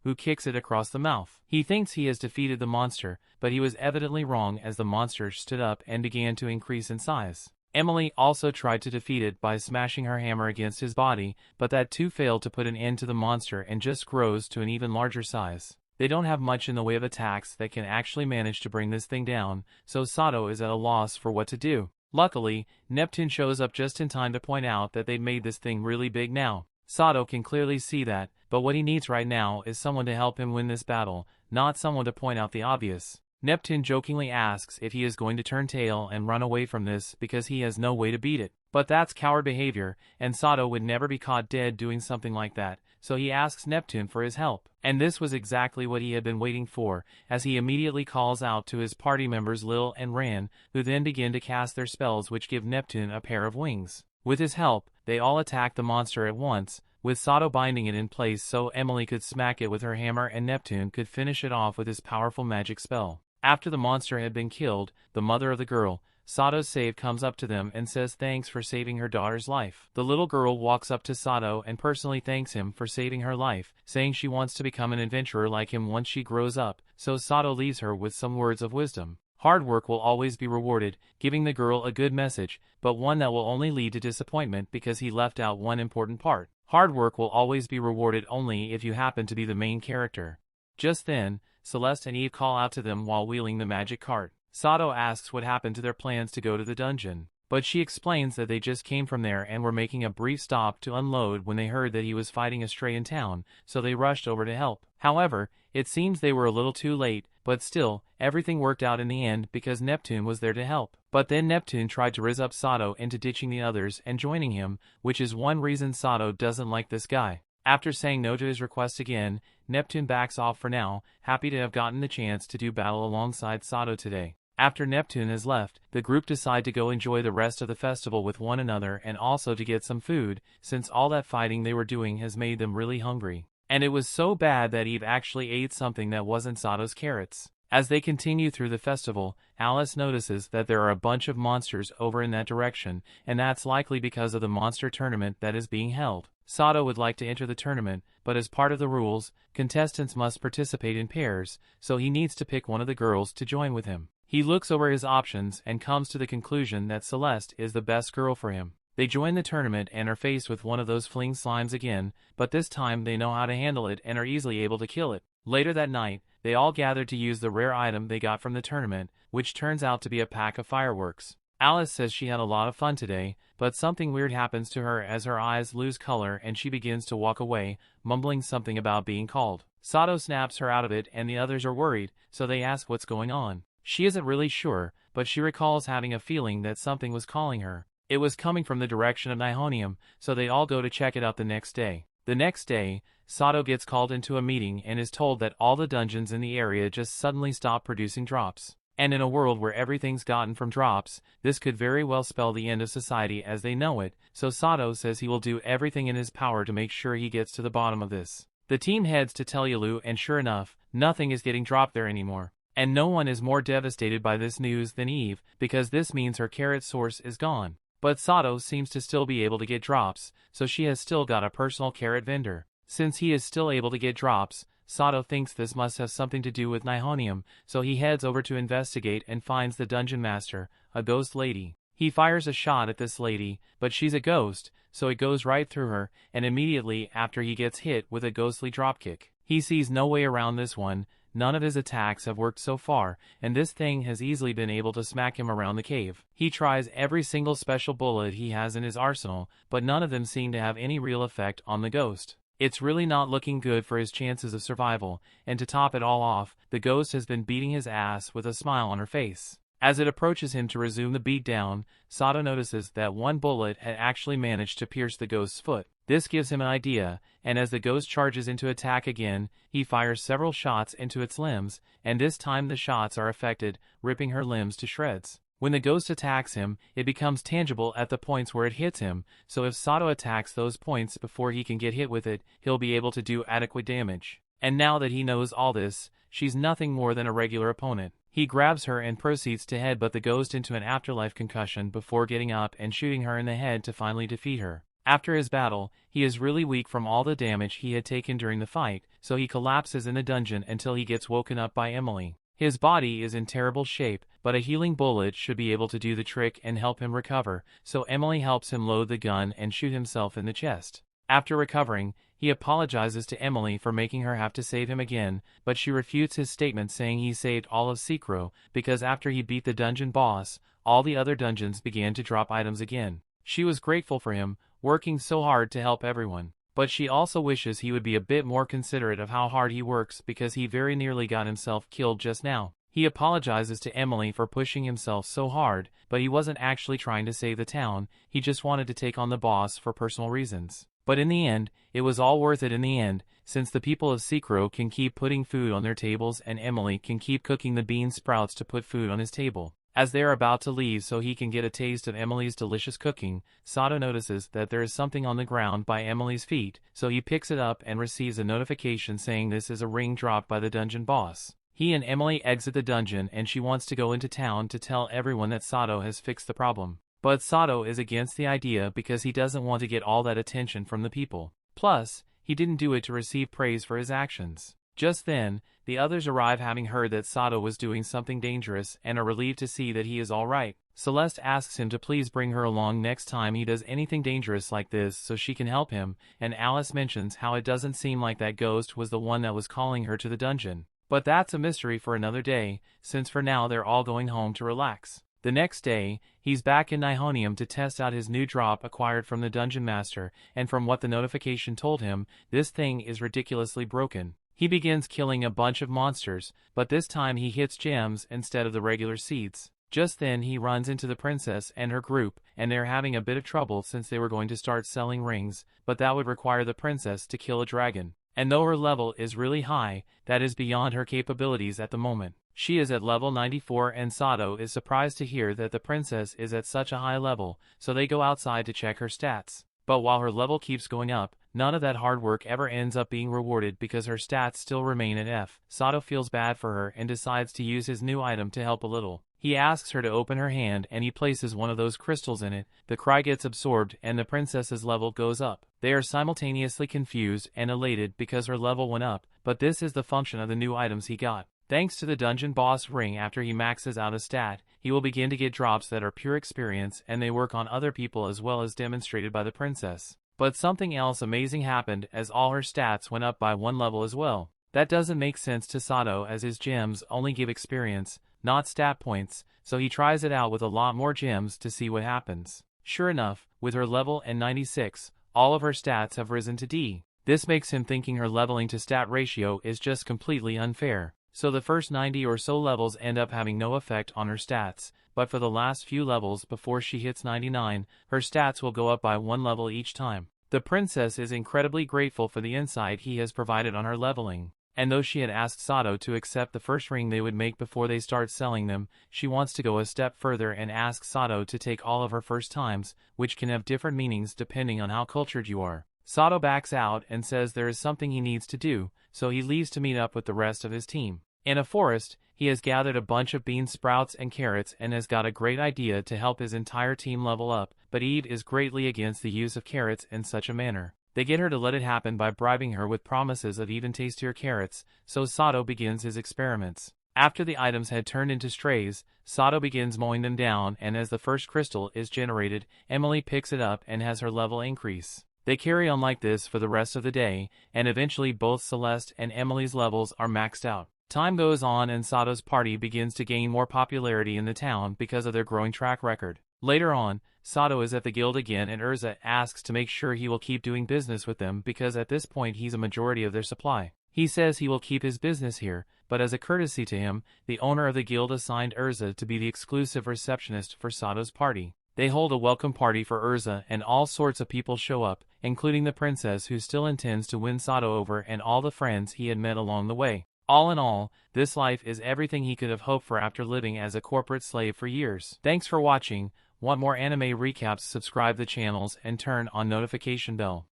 who kicks it across the mouth. He thinks he has defeated the monster, but he was evidently wrong as the monster stood up and began to increase in size. Emily also tried to defeat it by smashing her hammer against his body, but that too failed to put an end to the monster and just grows to an even larger size. They don't have much in the way of attacks that can actually manage to bring this thing down, so Sato is at a loss for what to do. Luckily, Neptune shows up just in time to point out that they've made this thing really big now. Sato can clearly see that, but what he needs right now is someone to help him win this battle, not someone to point out the obvious. Neptune jokingly asks if he is going to turn tail and run away from this because he has no way to beat it. But that's coward behavior, and Sato would never be caught dead doing something like that, so he asks Neptune for his help. And this was exactly what he had been waiting for, as he immediately calls out to his party members Lil and Ran, who then begin to cast their spells which give Neptune a pair of wings. With his help, they all attack the monster at once, with Sato binding it in place so Emily could smack it with her hammer and Neptune could finish it off with his powerful magic spell. After the monster had been killed, the mother of the girl, Sato's save, comes up to them and says thanks for saving her daughter's life. The little girl walks up to Sato and personally thanks him for saving her life, saying she wants to become an adventurer like him once she grows up, so Sato leaves her with some words of wisdom. Hard work will always be rewarded, giving the girl a good message, but one that will only lead to disappointment because he left out one important part. Hard work will always be rewarded only if you happen to be the main character. Just then, Celeste and Eve call out to them while wheeling the magic cart. Sato asks what happened to their plans to go to the dungeon, but she explains that they just came from there and were making a brief stop to unload when they heard that he was fighting a stray in town, so they rushed over to help. However, it seems they were a little too late, but still, everything worked out in the end because Neptune was there to help. But then Neptune tried to rizz up Sato into ditching the others and joining him, which is one reason Sato doesn't like this guy. After saying no to his request again, Neptune backs off for now, happy to have gotten the chance to do battle alongside Sato today. After Neptune has left, the group decide to go enjoy the rest of the festival with one another and also to get some food, since all that fighting they were doing has made them really hungry. And it was so bad that Eve actually ate something that wasn't Sato's carrots. As they continue through the festival, Alice notices that there are a bunch of monsters over in that direction, and that's likely because of the monster tournament that is being held. Sato would like to enter the tournament, but as part of the rules, contestants must participate in pairs, so he needs to pick one of the girls to join with him. He looks over his options and comes to the conclusion that Celeste is the best girl for him. They join the tournament and are faced with one of those fling slimes again, but this time they know how to handle it and are easily able to kill it. Later that night, they all gather to use the rare item they got from the tournament, which turns out to be a pack of fireworks. Alice says she had a lot of fun today, but something weird happens to her as her eyes lose color and she begins to walk away, mumbling something about being called. Sato snaps her out of it and the others are worried, so they ask what's going on. She isn't really sure, but she recalls having a feeling that something was calling her. It was coming from the direction of Nihonium, so they all go to check it out the next day. The next day, Sato gets called into a meeting and is told that all the dungeons in the area just suddenly stop producing drops. And in a world where everything's gotten from drops, this could very well spell the end of society as they know it, so Sato says he will do everything in his power to make sure he gets to the bottom of this. The team heads to Telyalu and sure enough, nothing is getting dropped there anymore. And no one is more devastated by this news than Eve, because this means her carrot source is gone. But Sato seems to still be able to get drops, so she has still got a personal carrot vendor. Since he is still able to get drops, Sato thinks this must have something to do with Nihonium, so he heads over to investigate and finds the dungeon master, a ghost lady. He fires a shot at this lady, but she's a ghost, so it goes right through her, and immediately after he gets hit with a ghostly dropkick. He sees no way around this one. None of his attacks have worked so far, and this thing has easily been able to smack him around the cave. He tries every single special bullet he has in his arsenal, but none of them seem to have any real effect on the ghost. It's really not looking good for his chances of survival, and to top it all off, the ghost has been beating his ass with a smile on her face. As it approaches him to resume the beatdown, Sato notices that one bullet had actually managed to pierce the ghost's foot. This gives him an idea, and as the ghost charges into attack again, he fires several shots into its limbs, and this time the shots are affected, ripping her limbs to shreds. When the ghost attacks him, it becomes tangible at the points where it hits him, so if Sato attacks those points before he can get hit with it, he'll be able to do adequate damage. And now that he knows all this, she's nothing more than a regular opponent. He grabs her and proceeds to headbutt the ghost into an afterlife concussion before getting up and shooting her in the head to finally defeat her. After his battle, he is really weak from all the damage he had taken during the fight, so he collapses in the dungeon until he gets woken up by Emily. His body is in terrible shape, but a healing bullet should be able to do the trick and help him recover, so Emily helps him load the gun and shoot himself in the chest. After recovering, he apologizes to Emily for making her have to save him again, but she refutes his statement saying he saved all of Secro, because after he beat the dungeon boss, all the other dungeons began to drop items again. She was grateful for him, working so hard to help everyone. But she also wishes he would be a bit more considerate of how hard he works because he very nearly got himself killed just now. He apologizes to Emily for pushing himself so hard, but he wasn't actually trying to save the town, he just wanted to take on the boss for personal reasons. But in the end, it was all worth it in the end, since the people of Secro can keep putting food on their tables and Emily can keep cooking the bean sprouts to put food on his table. As they are about to leave so he can get a taste of Emily's delicious cooking, Sato notices that there is something on the ground by Emily's feet, so he picks it up and receives a notification saying this is a ring dropped by the dungeon boss. He and Emily exit the dungeon and she wants to go into town to tell everyone that Sato has fixed the problem. But Sato is against the idea because he doesn't want to get all that attention from the people. Plus, he didn't do it to receive praise for his actions. Just then, the others arrive having heard that Sato was doing something dangerous and are relieved to see that he is alright. Celeste asks him to please bring her along next time he does anything dangerous like this so she can help him, and Alice mentions how it doesn't seem like that ghost was the one that was calling her to the dungeon. But that's a mystery for another day, since for now they're all going home to relax. The next day, he's back in Nihonium to test out his new drop acquired from the dungeon master, and from what the notification told him, this thing is ridiculously broken. He begins killing a bunch of monsters, but this time he hits gems instead of the regular seeds. Just then he runs into the princess and her group, and they're having a bit of trouble since they were going to start selling rings, but that would require the princess to kill a dragon. And though her level is really high, that is beyond her capabilities at the moment. She is at level 94 and Sato is surprised to hear that the princess is at such a high level, so they go outside to check her stats. But while her level keeps going up, none of that hard work ever ends up being rewarded because her stats still remain at F. Sato feels bad for her and decides to use his new item to help a little. He asks her to open her hand and he places one of those crystals in it. The cry gets absorbed and the princess's level goes up. They are simultaneously confused and elated because her level went up, but this is the function of the new items he got. Thanks to the dungeon boss ring, after he maxes out a stat, he will begin to get drops that are pure experience and they work on other people as well as demonstrated by the princess. But something else amazing happened as all her stats went up by one level as well. That doesn't make sense to Sato as his gems only give experience, not stat points, so he tries it out with a lot more gems to see what happens. Sure enough, with her level and 96, all of her stats have risen to D. This makes him thinking her leveling to stat ratio is just completely unfair. So the first 90 or so levels end up having no effect on her stats, but for the last few levels before she hits 99, her stats will go up by one level each time. The princess is incredibly grateful for the insight he has provided on her leveling, and though she had asked Sato to accept the first ring they would make before they start selling them, she wants to go a step further and ask Sato to take all of her first times, which can have different meanings depending on how cultured you are. Sato backs out and says there is something he needs to do, so he leaves to meet up with the rest of his team. In a forest, he has gathered a bunch of bean sprouts and carrots and has got a great idea to help his entire team level up, but Eve is greatly against the use of carrots in such a manner. They get her to let it happen by bribing her with promises of even tastier carrots, so Sato begins his experiments. After the items had turned into strays, Sato begins mowing them down, and as the first crystal is generated, Emily picks it up and has her level increase. They carry on like this for the rest of the day, and eventually both Celeste and Emily's levels are maxed out. Time goes on and Sato's party begins to gain more popularity in the town because of their growing track record. Later on, Sato is at the guild again and Urza asks to make sure he will keep doing business with them because at this point he's a majority of their supply. He says he will keep his business here, but as a courtesy to him, the owner of the guild assigned Urza to be the exclusive receptionist for Sato's party. They hold a welcome party for Urza and all sorts of people show up, including the princess who still intends to win Sato over and all the friends he had met along the way. All in all, this life is everything he could have hoped for after living as a corporate slave for years. Thanks for watching. Want more anime recaps? Subscribe the channels and turn on notification bell.